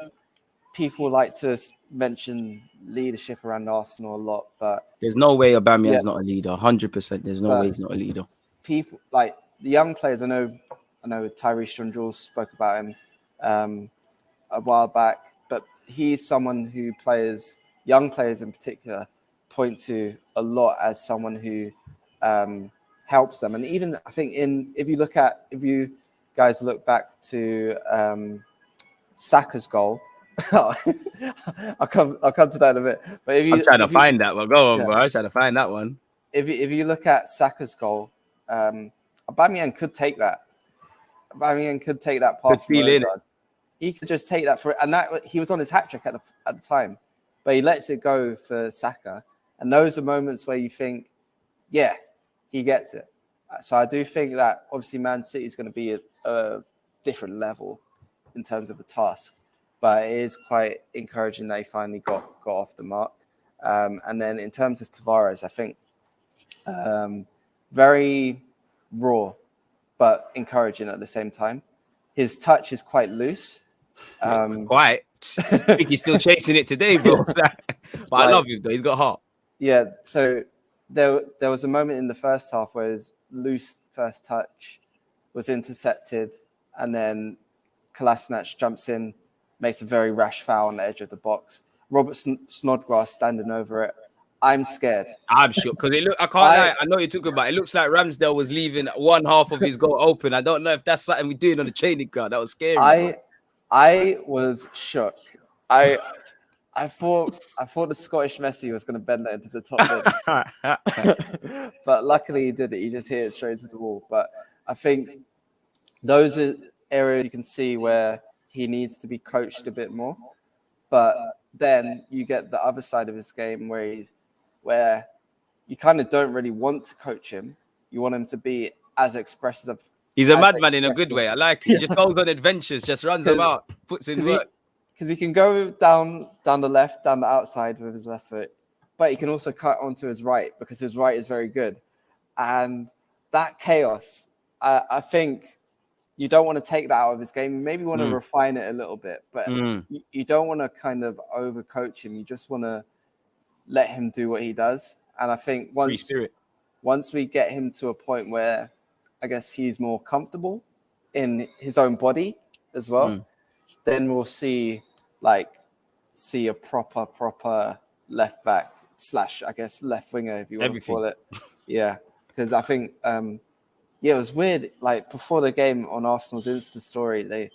people like to mention leadership around Arsenal a lot, but there's no way Aubameyang's not a leader. 100%. There's no way he's not a leader. People like the young players, I know Tyrese John-Jules spoke about him a while back, but he's someone who young players in particular, point to a lot as someone who helps them. And even I think if you guys look back to Saka's goal, I'll come to that in a bit. But I'm trying to find that one. Go on, bro. I'm trying to find that one. If you look at Saka's goal, Aubameyang could take that. Aubameyang could take that pass. He could just take that and that he was on his hat trick at the time, but he lets it go for Saka. And those are moments where you think, yeah, he gets it. So I do think that obviously Man City is going to be a different level in terms of the task, but it is quite encouraging that he finally got off the mark. And then in terms of Tavares, I think very raw, but encouraging at the same time. His touch is quite loose. Quite. I think he's still chasing it today, bro. But I love him though. He's got heart. Yeah. So there was a moment in the first half where his loose first touch was intercepted, and then Kolasinac jumps in, makes a very rash foul on the edge of the box. Robert Snodgrass standing over it. I'm scared. I'm sure because I can't lie. I know you're talking about. It looks like Ramsdale was leaving one half of his goal open. I don't know if that's something we're doing on the training ground. That was scary. I was shook. I thought the Scottish Messi was going to bend that into the top bin. But luckily he did it. He just hit it straight into the wall. But I think those are areas you can see where he needs to be coached a bit more. But then you get the other side of his game where you kind of don't really want to coach him. You want him to be as expressive. He's a madman in a good way. I like it. He just goes on adventures, just runs about, puts in work. Because he can go down the left, down the outside with his left foot, but he can also cut onto his right because his right is very good. And that chaos, I think you don't want to take that out of his game. You maybe want to refine it a little bit, but you don't want to kind of overcoach him. You just want to let him do what he does. And I think once we get him to a point where I guess he's more comfortable in his own body as well, then we'll see a proper left back / I guess left winger, if you want to call it. Yeah, because I think it was weird. Like before the game on Arsenal's Insta story, they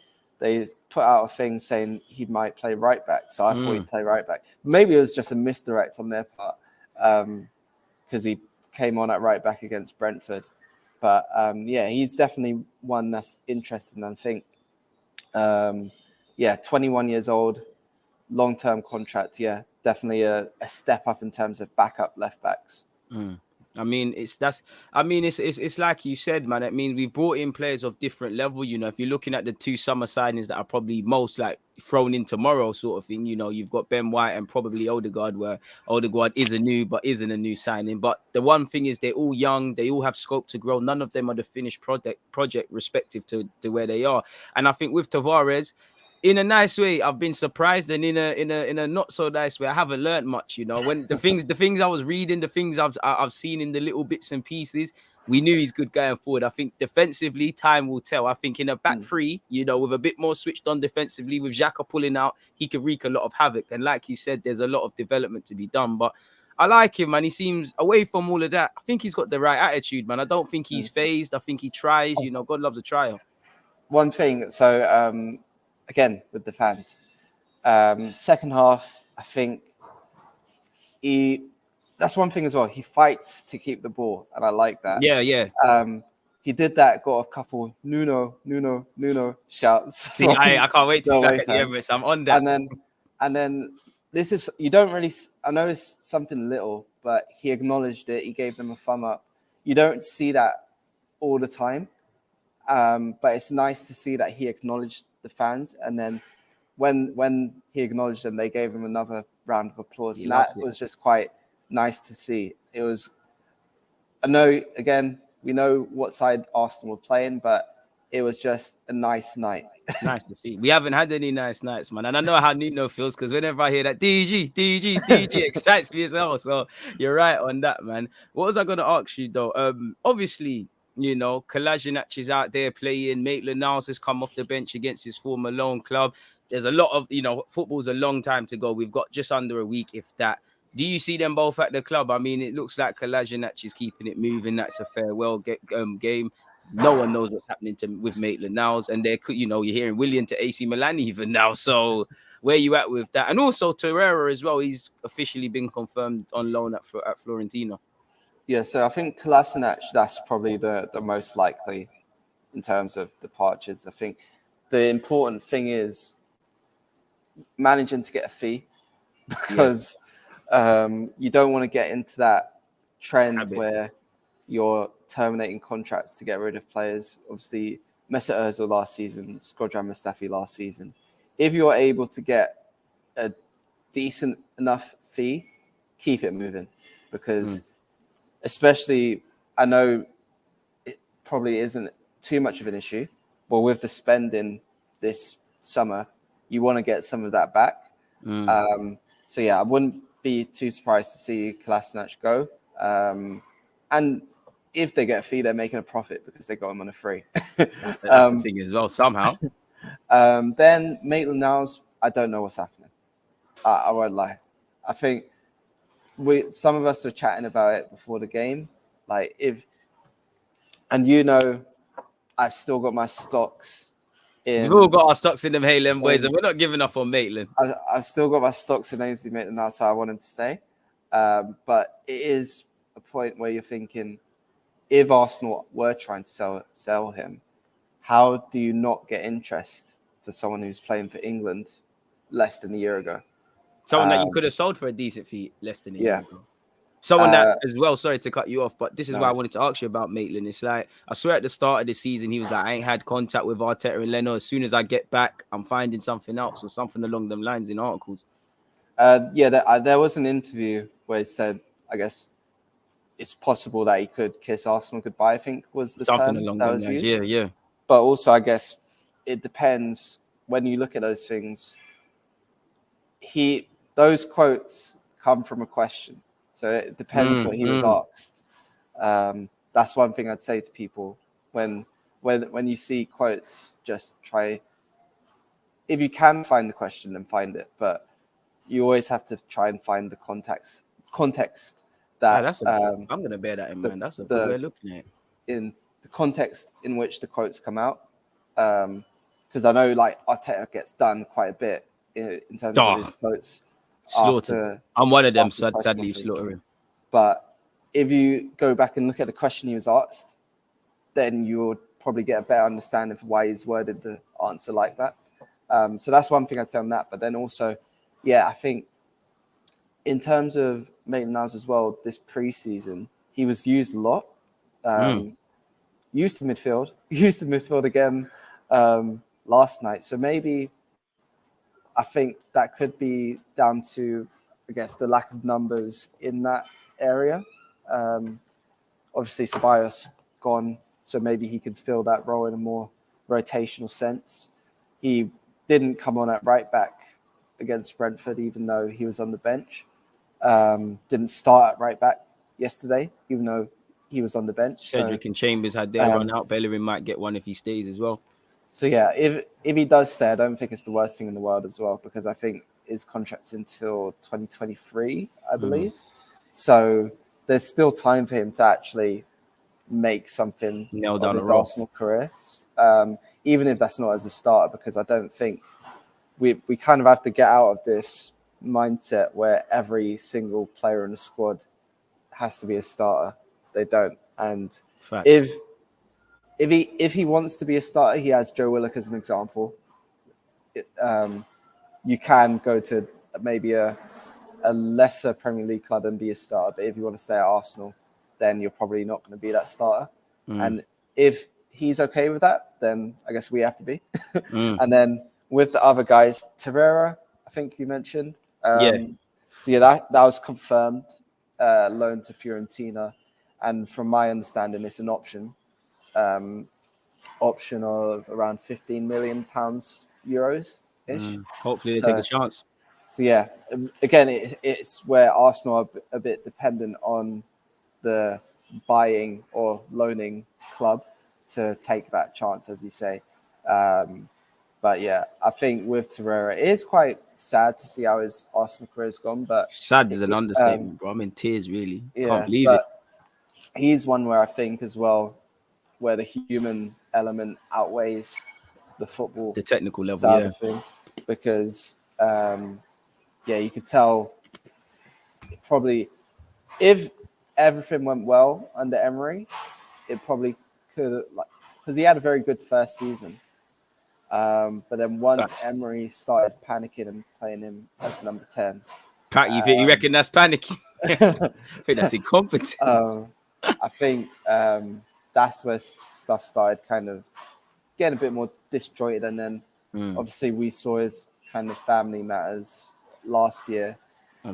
put out a thing saying he might play right back. So I thought he'd play right back. Maybe it was just a misdirect on their part because he came on at right back against Brentford. But he's definitely one that's interesting. I think 21 years old, long-term contract. Yeah, definitely a step up in terms of backup left backs. I mean, it's like you said, man. I mean, we've brought in players of different level. You know, if you're looking at the 2 summer signings that are probably most like thrown in tomorrow, sort of thing. You know, you've got Ben White and probably Odegaard, where Odegaard is isn't a new signing. But the one thing is, they're all young. They all have scope to grow. None of them are the finished project respective to where they are. And I think with Tavares, in a nice way, I've been surprised, and in a not so nice way, I haven't learned much. You know, when the things I was reading, the things I've seen in the little bits and pieces, we knew he's good going forward. I think defensively, time will tell. I think in a back three, you know, with a bit more switched on defensively, with Xhaka pulling out, he could wreak a lot of havoc. And like you said, there's a lot of development to be done. But I like him, man. He seems, away from all of that, I think he's got the right attitude, man. I don't think he's phased. I think he tries. You know, God loves a trial. One thing, so again with the fans, second half, I think that's one thing as well. He fights to keep the ball, and I like that. Yeah. He did that. Got a couple Nuno shouts. See, I can't wait to be back at the Emirates. I'm on that. And then this is, you don't really. I know it's something little, but he acknowledged it. He gave them a thumb up. You don't see that all the time, but it's nice to see that he acknowledged the fans, and then when he acknowledged them, they gave him another round of applause. And that was just quite nice to see. It was, I know, again, we know what side Arsenal were playing, but it was just a nice night. Nice to see. We haven't had any nice nights, man. And I know how Nuno feels, because whenever I hear that DG, excites me as well. So you're right on that, man. What was I going to ask you, though? Obviously, you know, Kolasinac is out there playing. Maitland-Niles has come off the bench against his former loan club. There's a lot of, you know, football's a long time to go. We've got just under a week, if that. Do you see them both at the club? I mean, it looks like Kolasinac is keeping it moving. That's a farewell game. No one knows what's happening with Maitland-Niles, and they're, you know, you're hearing Willian to AC Milan even now. So where you at with that? And also Torreira as well. He's officially been confirmed on loan at Fiorentina. Yeah, so I think Kolasinac, that's probably the most likely in terms of departures. I think the important thing is managing to get a fee, because you don't want to get into that trend where you're terminating contracts to get rid of players. Obviously, Mesut Ozil last season, Shkodran Mustafi last season. If you're able to get a decent enough fee, keep it moving, because especially, I know it probably isn't too much of an issue, but with the spending this summer, you want to get some of that back. So yeah, I wouldn't be too surprised to see Kolasinac go. And if they get a fee, they're making a profit because they got him on a free. That's the thing as well, somehow. Then Maitland-Niles, I don't know what's happening. I won't lie. I think some of us were chatting about it before the game. Like, you know, I've still got my stocks in. We've all got our stocks in them Haaland boys, and we're not giving up on Maitland. I've still got my stocks in Ainsley Maitland-Niles, so I want him to stay. But it is a point where you're thinking, if Arsenal were trying to sell him, how do you not get interest for someone who's playing for England less than a year ago? Someone that you could have sold for a decent fee less than a year ago. Someone that as well, sorry to cut you off, but this is why I wanted to ask you about Maitland. It's like, I swear at the start of the season, he was like, I ain't had contact with Arteta and Leno. As soon as I get back, I'm finding something else, or something along them lines in articles. There was an interview where he said, I guess, it's possible that he could kiss Arsenal goodbye, I think was the something term along that them was lines. used. Yeah. but also I guess it depends when you look at those things. Those quotes come from a question, so it depends what he was asked. That's one thing I'd say to people when you see quotes, just try, if you can find the question, then find it, but you always have to try and find the context that I'm gonna bear that in mind. That's a good way of looking at it. In the context in which the quotes come out, because I know like Arteta gets done quite a bit in terms of his quotes. Slaughter. I'm one of them. Sadly, you slaughter him. But if you go back and look at the question he was asked, then you'll probably get a better understanding of why he's worded the answer like that. So that's one thing I'd say on that. But then also, yeah, I think in terms of Maitland-Niles as well, this preseason, he was used a lot. Used the midfield again last night. So maybe I think that could be down to, I guess, the lack of numbers in that area. Obviously, Ceballos gone, so maybe he could fill that role in a more rotational sense. He didn't come on at right back against Brentford, even though he was on the bench. Didn't start at right back yesterday, even though he was on the bench. Cedric and Chambers had their run out. Bellerin might get one if he stays as well. So yeah, if he does stay, I don't think it's the worst thing in the world as well, because I think his contract's until 2023, I believe. So there's still time for him to actually make something of his Arsenal career, even if that's not as a starter, because I don't think we kind of have to get out of this mindset where every single player in the squad has to be a starter. They don't. And if he wants to be a starter, he has Joe Willock as an example. You can go to maybe a lesser Premier League club and be a starter, but if you want to stay at Arsenal, then you're probably not going to be that starter. And if he's okay with that, then I guess we have to be. And then with the other guys, Torreira, I think you mentioned. So yeah, that was confirmed, loan to Fiorentina. And from my understanding, it's an option of around £15 million euros-ish. Hopefully they take a chance. So yeah, again, it's where Arsenal are a bit dependent on the buying or loaning club to take that chance, as you say. But yeah, I think with Torreira, it is quite sad to see how his Arsenal career has gone. But sad is an understatement, bro. I'm in tears, really. Yeah, can't believe it. He's one where I think as well, where the human element outweighs the football, the technical level, side of things, because you could tell probably if everything went well under Emery, it probably could, because he had a very good first season. But then once Emery started panicking and playing him as number 10. Pat, you reckon that's panicking? I think that's incompetence. I think that's where stuff started kind of getting a bit more disjointed. And then obviously we saw his kind of family matters last year.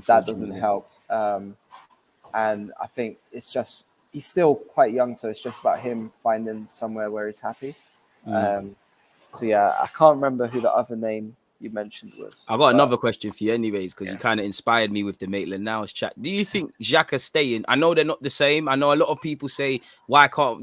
That doesn't help. And I think it's just, he's still quite young, so it's just about him finding somewhere where he's happy. So yeah, I can't remember who the other name you mentioned was. I got another question for you anyways, because you kind of inspired me with the Maitland-Niles chat. Do you think Xhaka staying? I know they're not the same. I know a lot of people say, why can't,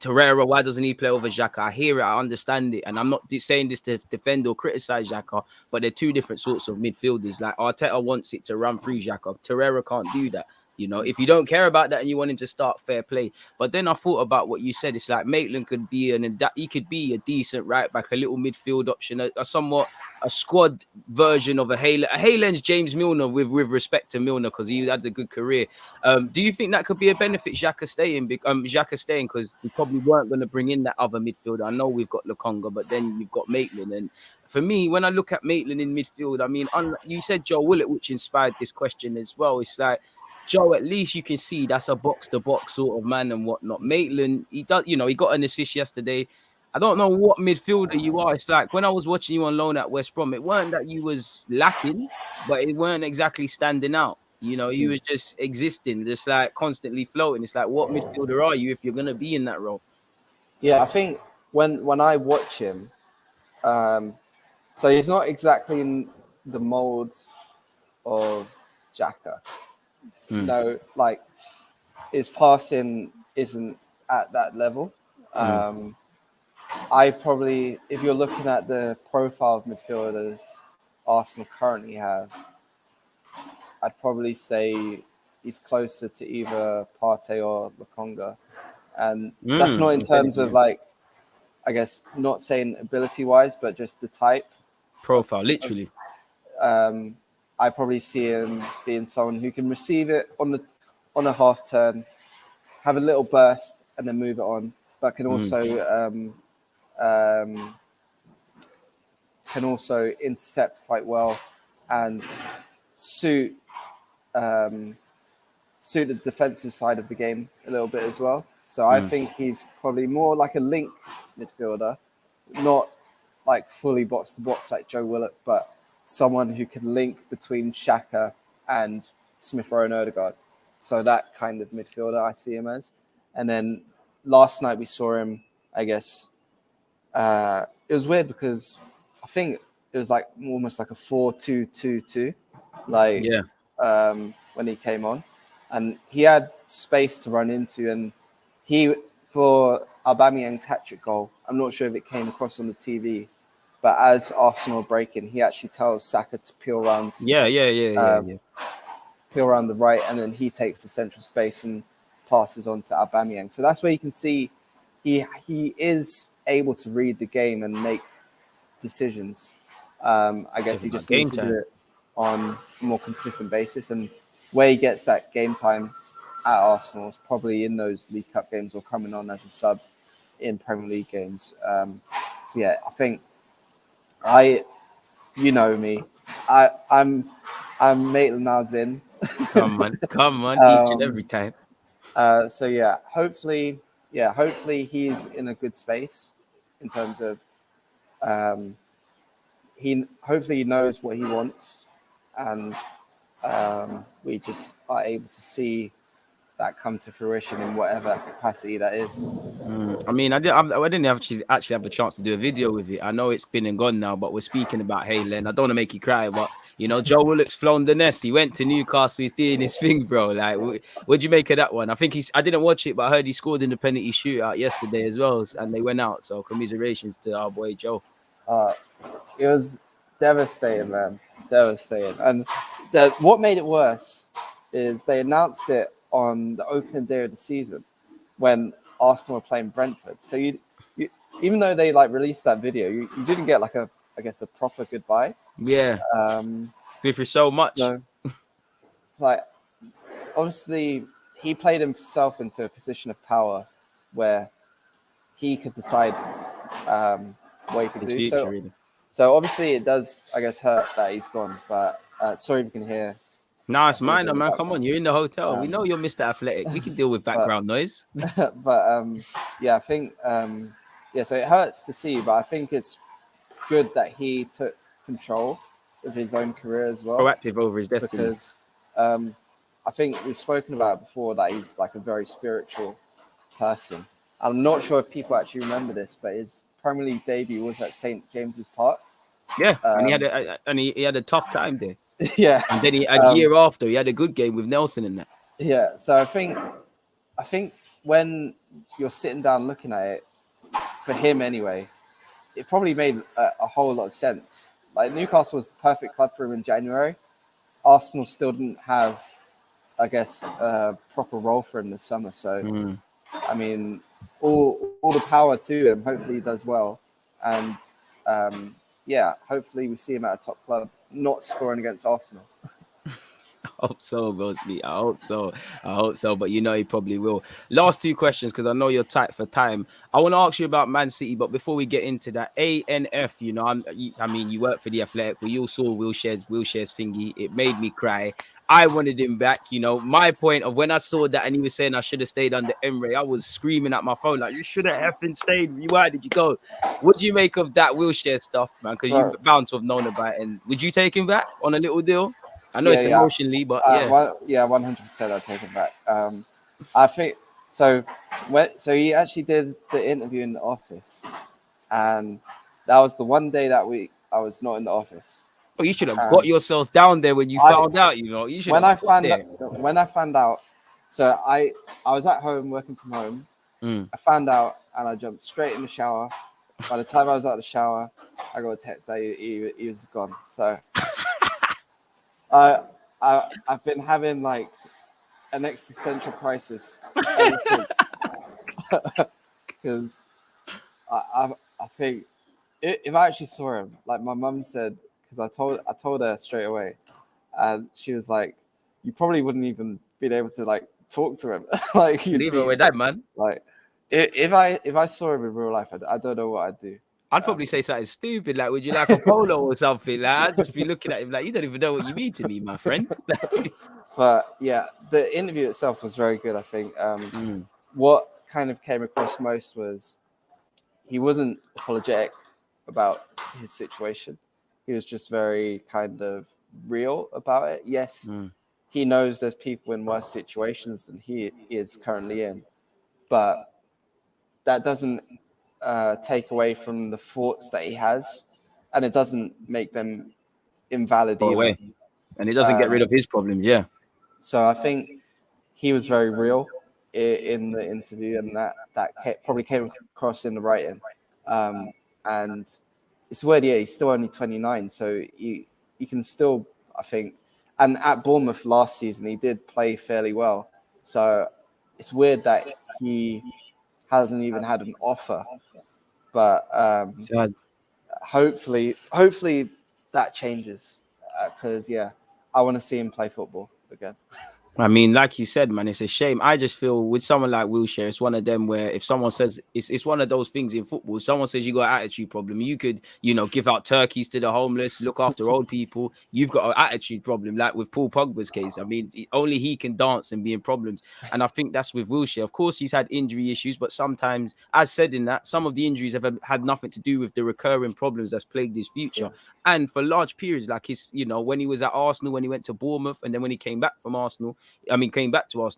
Torreira, why doesn't he play over Xhaka? I hear it, I understand it. And I'm not saying this to defend or criticize Xhaka, but they're two different sorts of midfielders. Like Arteta wants it to run through Xhaka. Torreira can't do that. If you don't care about that and you want him to start, fair play. But then I thought about what you said. It's like Maitland could be he could be a decent right back, a little midfield option, a squad version of a Haaland's James Milner with respect to Milner, because he had a good career. Do you think that could be a benefit, Xhaka staying? Because we probably weren't going to bring in that other midfielder. I know we've got Lokonga, but then you've got Maitland. And for me, when I look at Maitland in midfield, I mean, you said Joe Willock, which inspired this question as well. It's like, Joe, at least you can see that's a box-to-box sort of man and whatnot. Maitland, he does, he got an assist yesterday. I don't know what midfielder you are. It's like when I was watching you on loan at West Brom, it weren't that you was lacking, but it weren't exactly standing out. You was just existing, just like constantly floating. It's like, what midfielder are you if you're going to be in that role? Yeah, I think when I watch him, so he's not exactly in the mold of Xhaka. No, like his passing isn't at that level. I probably, if you're looking at the profile of midfielders Arsenal currently have, I'd probably say he's closer to either Partey or Lokonga. And that's not in terms of like, I guess, not saying ability-wise, but just the type. Profile, literally. I probably see him being someone who can receive it on a half turn, have a little burst, and then move it on, but can also intercept quite well and suit the defensive side of the game a little bit as well. So I think he's probably more like a link midfielder, not like fully box to box like Joe Willock, but someone who can link between Xhaka and Smith Rowe and Odegaard. So that kind of midfielder I see him as. And then last night we saw him, I guess, it was weird because I think it was like almost like a 4-2-2-2, like when he came on, and he had space to run into, and he, for Aubameyang's hat-trick goal, I'm not sure if it came across on the TV, but as Arsenal are breaking, he actually tells Saka to peel around. Peel around the right, and then he takes the central space and passes on to Aubameyang. So that's where you can see he is able to read the game and make decisions. I guess he just needs to do it on a more consistent basis. And where he gets that game time at Arsenal is probably in those League Cup games or coming on as a sub in Premier League games. So yeah, I think you know me, I'm Maitland-Niles in. Come on, each and every time. So yeah, hopefully he's in a good space in terms of hopefully he knows what he wants, and we just are able to see that come to fruition in whatever capacity that is. I mean, I didn't actually have the chance to do a video with it. I know it's been and gone now, but we're speaking about Len. I don't want to make you cry, but you know, Joe Willock's flown the nest. He went to Newcastle. He's doing his thing, bro. Like, what'd you make of that one? I think I didn't watch it, but I heard he scored in the penalty shootout yesterday as well, and they went out. So commiserations to our boy Joe. It was devastating, man. Devastating. And what made it worse is they announced it on the opening day of the season when Arsenal were playing Brentford. So you even though they like released that video, you didn't get like a proper goodbye. Yeah. Good for so much. So it's like, obviously he played himself into a position of power where he could decide what he could do. Future, really. So obviously it does, I guess, hurt that he's gone. But sorry if you can hear. Nah, it's minor, man. Come on, you're in the hotel. We know you're Mr. Athletic. We can deal with background noise. But yeah, I think so it hurts to see, but I think it's good that he took control of his own career as well. Proactive over his destiny. Because I think we've spoken about it before that he's like a very spiritual person. I'm not sure if people actually remember this, but his Premier League debut was at St. James's Park. Yeah, and he had a tough time there. Yeah, and then a year after he had a good game with Nelson in that. Yeah, so I think when you're sitting down looking at it, for him anyway, it probably made a whole lot of sense. Like Newcastle was the perfect club for him in January. Arsenal still didn't have, I guess, a proper role for him this summer. So, I mean, all the power to him. Hopefully he does well. And, yeah, hopefully we see him at a top club, not scoring against Arsenal. I hope so, Ghostly. I hope so. But you know he probably will. Last two questions, because I know you're tight for time. I want to ask you about Man City, but before we get into that, ANF, you know, I mean, you work for the Athletic. We all saw Wilshere's thingy. It made me cry. I wanted him back. You know, my point of when I saw that and he was saying I should have stayed under Emre, I was screaming at my phone like, you should have effing stayed. Why did you go? What do you make of that Wilshere stuff, man? Because you're bound to have known about it. And would you take him back on a little deal? I know it's emotionally, but yeah. 100% I'd take him back. I think So he actually did the interview in the office, and that was the one day that week I was not in the office. Oh, you should have got yourself down there when you found out. You know, you should when have when I found out. So I was at home working from home. I found out and I jumped straight in the shower. By the time I was out of the shower, I got a text that he was gone. So I've been having like an existential crisis ever since. Because I think if I actually saw him, like my mum said, because I told her straight away, and she was like, you probably wouldn't even be able to like talk to him. Like you'd leave it with that, man. Like if I saw him in real life, I don't know what I'd do. I'd probably say something stupid, like, would you like a polo or something? Like, I'd just be looking at him like, you don't even know what you mean to me, my friend. But yeah, the interview itself was very good, I think. What kind of came across most was he wasn't apologetic about his situation. He was just very kind of real about it. Yes, he knows there's people in worse situations than he is currently in, but that doesn't take away from the thoughts that he has, and it doesn't make them invalid either. And it doesn't get rid of his problems. Yeah. So I think he was very real in the interview, and that probably came across in the writing. And it's weird, yeah, he's still only 29, so you can still, I think, and at Bournemouth last season, he did play fairly well. So it's weird that he hasn't even had an offer. But hopefully that changes, because, yeah, I want to see him play football again. I mean, like you said, man, it's a shame. I just feel with someone like Wilshere, it's one of them where if someone says it's one of those things in football, someone says you got an attitude problem, you could, give out turkeys to the homeless, look after old people. You've got an attitude problem, like with Paul Pogba's case. I mean, only he can dance and be in problems. And I think that's with Wilshere. Of course, he's had injury issues, but sometimes, as said in that, some of the injuries have had nothing to do with the recurring problems that's plagued his future. Yeah. And for large periods, like his, when he was at Arsenal, when he went to Bournemouth, and then when he came back to Arsenal,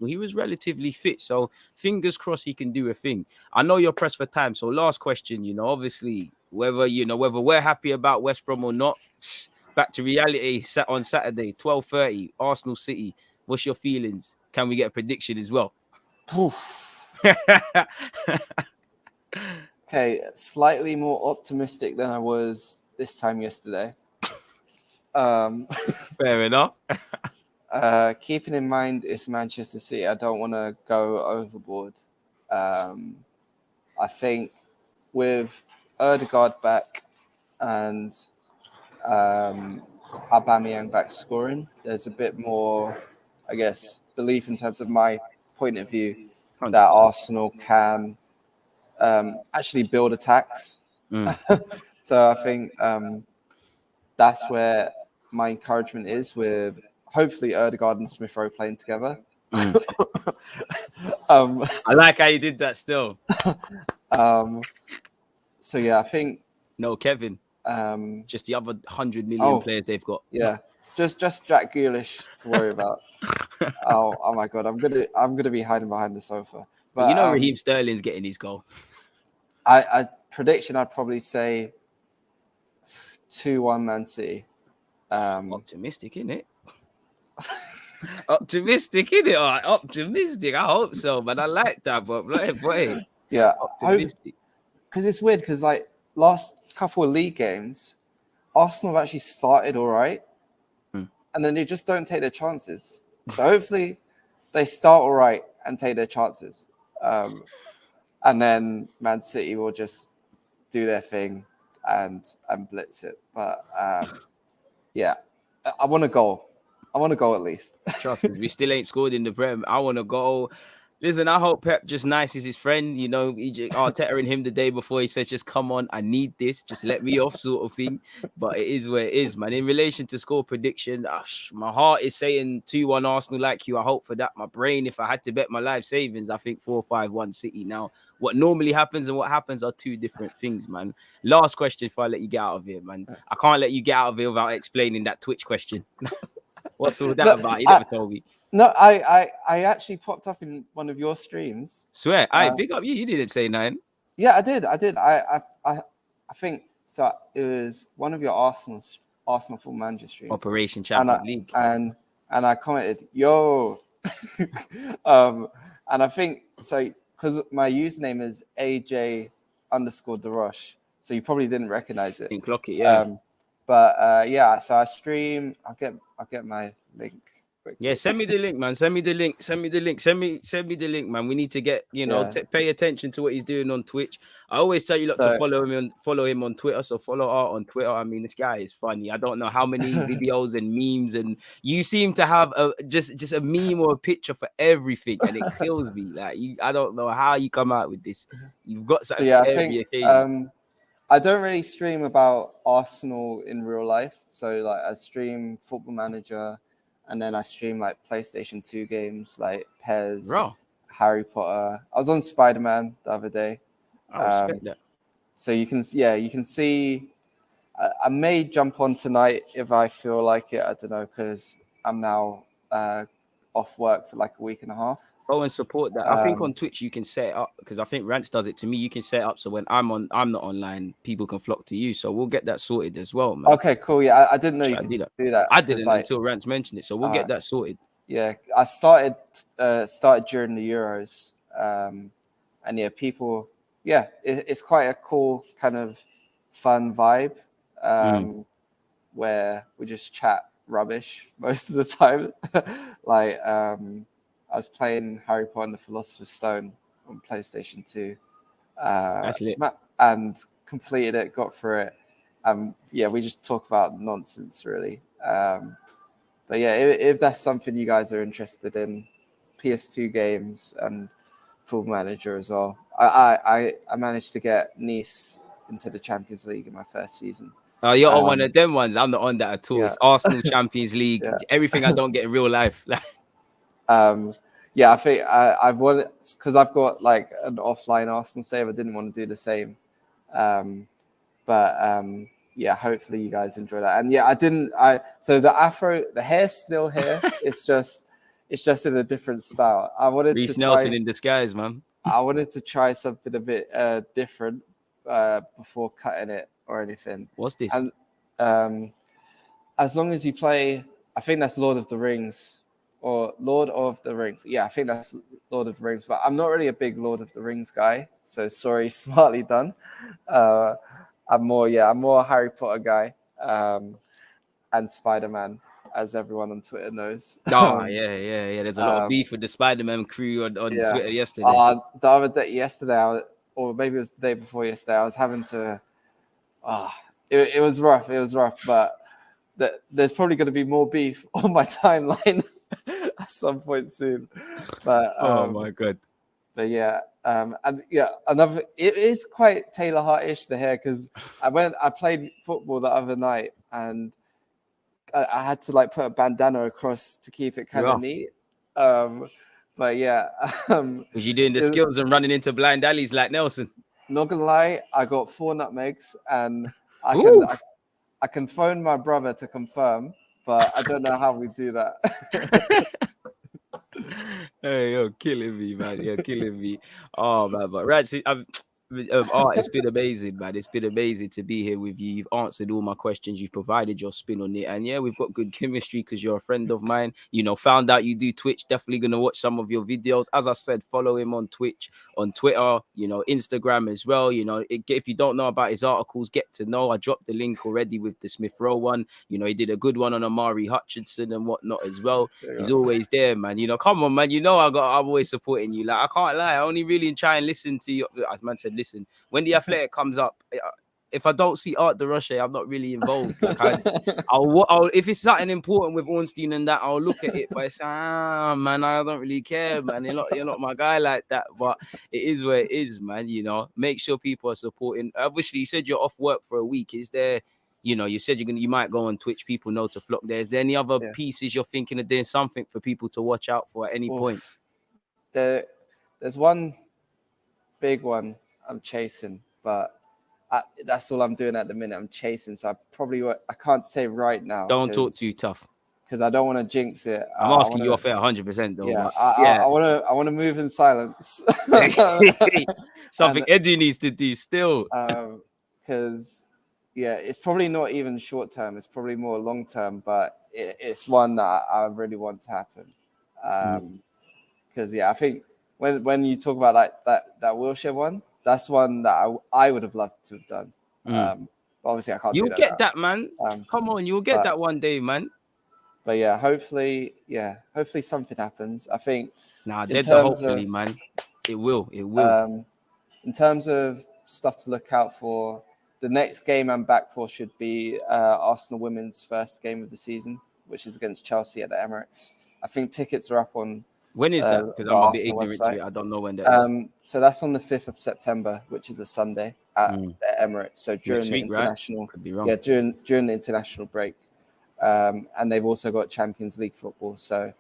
he was relatively fit. So fingers crossed he can do a thing. I know you're pressed for time. So last question, obviously, whether we're happy about West Brom or not, back to reality on Saturday, 12:30, Arsenal City. What's your feelings? Can we get a prediction as well? Okay, slightly more optimistic than I was this time yesterday. Fair enough. Keeping in mind it's Manchester City, I don't want to go overboard. I think with Odegaard back and Aubameyang back scoring, there's a bit more, I guess, belief in terms of my point of view 100%. That Arsenal can actually build attacks. So I think that's where my encouragement is, with hopefully Odegaard and Smith Rowe playing together. I like how you did that still. So yeah, I think no Kevin. Just the other 100 million players they've got. Yeah, just Jack Grealish to worry about. Oh my god, I'm gonna be hiding behind the sofa. But Raheem Sterling's getting his goal. I prediction, I'd probably say 2-1 Man City. Optimistic, innit? Optimistic, innit? All right, optimistic. I hope so, man. I like that, but boy. Yeah, optimistic. Because it's weird, because like last couple of league games, Arsenal have actually started all right, and then they just don't take their chances. So hopefully they start all right and take their chances. And then Man City will just do their thing and blitz it. But yeah, I want a goal. I want a goal at least. Trust me, we still ain't scored in the Prem. I want a goal. Listen, I hope Pep just nices his friend. Arteta and him the day before, he says, just come on, I need this. Just let me off, sort of thing. But it is where it is, man. In relation to score prediction, my heart is saying 2-1 Arsenal like you. I hope for that. My brain, if I had to bet my life savings, I think 4-5-1 City. Now, what normally happens and what happens are two different things, man. Last question before I let you get out of here, man. I can't let you get out of here without explaining that Twitch question. What's all that about? You never told me. No, I actually popped up in one of your streams. Swear, I big up you. You didn't say nothing. Yeah, I did. I think so. It was one of your Arsenal Football Manager streams. Operation Champions League. And I commented, "Yo," and I think so because my username is AJ_De Roche, so you probably didn't recognize it. Didn't clock it, yeah. Yeah, so I stream. I'll get my link. Yeah, send me the link, man. Send me the link. Send me the link, man. We need to get, pay attention to what he's doing on Twitch. I always tell you to follow him on Twitter. So follow Art on Twitter. I mean, this guy is funny. I don't know how many videos and memes, and you seem to have just a meme or a picture for everything, and it kills me. Like I don't know how you come out with this. You've got something for every occasion. I don't really stream about Arsenal in real life. So like I stream Football Manager. And then I stream like PlayStation 2 games like Pez, Harry Potter. I was on Spider-Man the other day. I respect that. So you can see. I may jump on tonight if I feel like it. I don't know, because I'm now off work for like a week and a half. Go and support that. I think on Twitch you can set it up, because I think Rants does it to me. You can set it up so when I'm not online, people can flock to you. So we'll get that sorted as well, man. Okay, cool. Yeah, I didn't know you could do that. I didn't until Rants mentioned it. So we'll get that sorted. Yeah, I started during the Euros, and yeah, people. Yeah, it's quite a cool kind of fun vibe, where we just chat rubbish most of the time, like. I was playing Harry Potter and the Philosopher's Stone on PlayStation 2. That's lit. And completed it, got through it. Yeah, we just talk about nonsense, really. But yeah, if that's something you guys are interested in, PS2 games and Football Manager as well. I managed to get Nice into the Champions League in my first season. Oh, you're on one of them ones. I'm not on that at all. Yeah. It's Arsenal Champions League. Everything I don't get in real life. Yeah, I think I've won it because I've got like an offline Arsenal save. I didn't want to do the same, but yeah, hopefully you guys enjoy that. And yeah, so the hair's still here. It's just in a different style. I wanted Reece to Nelson in disguise, man. I wanted to try something a bit different before cutting it or anything. What's this? And as long as you play, I think that's Lord of the Rings. Or Lord of the Rings. Yeah, I think that's Lord of the Rings. But I'm not really a big Lord of the Rings guy. So sorry, smartly done. I'm more a Harry Potter guy. And Spider-Man, as everyone on Twitter knows. Oh, yeah. There's a lot of beef with the Spider-Man crew on Twitter yesterday. The other day, yesterday, or maybe it was the day before yesterday, I was having to... It was rough. But there's probably going to be more beef on my timeline at some point soon. But oh my god! But yeah, and yeah, it is quite Taylor Hart-ish, the hair, because I played football the other night and I had to like put a bandana across to keep it kind of neat. But yeah, was you doing the skills and running into blind alleys like Nelson? Not gonna lie, I got 4 nutmegs and I can phone my brother to confirm, but I don't know how we do that. Hey, you're killing me, man. You're killing me. Oh, man. But right, see, Art, it's been amazing, man. It's been amazing to be here with you. You've answered all my questions. You've provided your spin on it. And yeah, we've got good chemistry because you're a friend of mine. Found out you do Twitch. Definitely going to watch some of your videos. As I said, follow him on Twitch, on Twitter, Instagram as well. If you don't know about his articles, get to know. I dropped the link already with the Smith Rowe one. He did a good one on Amari Hutchinson and whatnot as well. He's always there, man. Come on, man. I'm always supporting you. Like, I can't lie. I only really try and listen to you. As man said, listen, when the Athletic comes up, if I don't see Art De Roche, I'm not really involved. Like I'll if it's something important with Ornstein and that, I'll look at it. But it's man, I don't really care, man. You're not my guy like that. But it is where it is, man. Make sure people are supporting. Obviously, you said you're off work for a week. Is there? You said you might go on Twitch. People know to flock there. Is there any other pieces you're thinking of doing something for people to watch out for at any point? There's one big one I'm chasing, but that's all I'm doing at the minute. I'm chasing, so I can't say right now. Don't talk too tough. because I don't want to jinx it. I'm asking you off air 100% though. Yeah, But I want to move in silence. Something Eddie needs to do still. Because it's probably not even short term. It's probably more long term, but it's one that I really want to happen. Because I think when you talk about like that Wilshire one, that's one that I would have loved to have done. But obviously I can't. You'll get that, man. Come on, you'll get that one day, man. But hopefully something happens. I think. Hopefully, man. It will. In terms of stuff to look out for, the next game I'm back for should be Arsenal women's first game of the season, which is against Chelsea at the Emirates. I think tickets are up on. When is that? Because I'm a bit ignorant to it. I don't know when that is. So that's on the 5th of September, which is a Sunday at the Emirates. So during the international, right? Could be wrong. During the international break, and they've also got Champions League football. So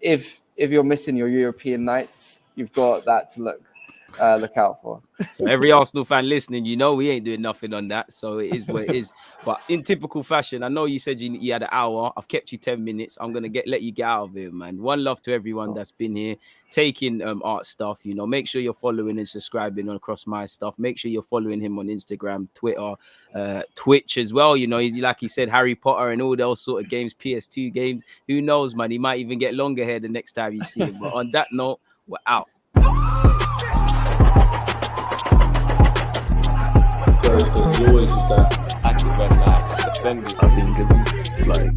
if you're missing your European nights, you've got that to look out for. So every Arsenal fan listening, we ain't doing nothing on that. So it is what it is. But in typical fashion, I know you said you had an hour. I've kept you 10 minutes. I'm gonna let you get out of here, man. One love to everyone that's been here taking art stuff. Make sure you're following and subscribing across my stuff. Make sure you're following him on Instagram, Twitter, Twitch as well. He's like he said, Harry Potter and all those sort of games, PS2 games. Who knows, man? He might even get longer hair the next time you see him. But on that note, we're out. There's always just that active red light defending. I think it's like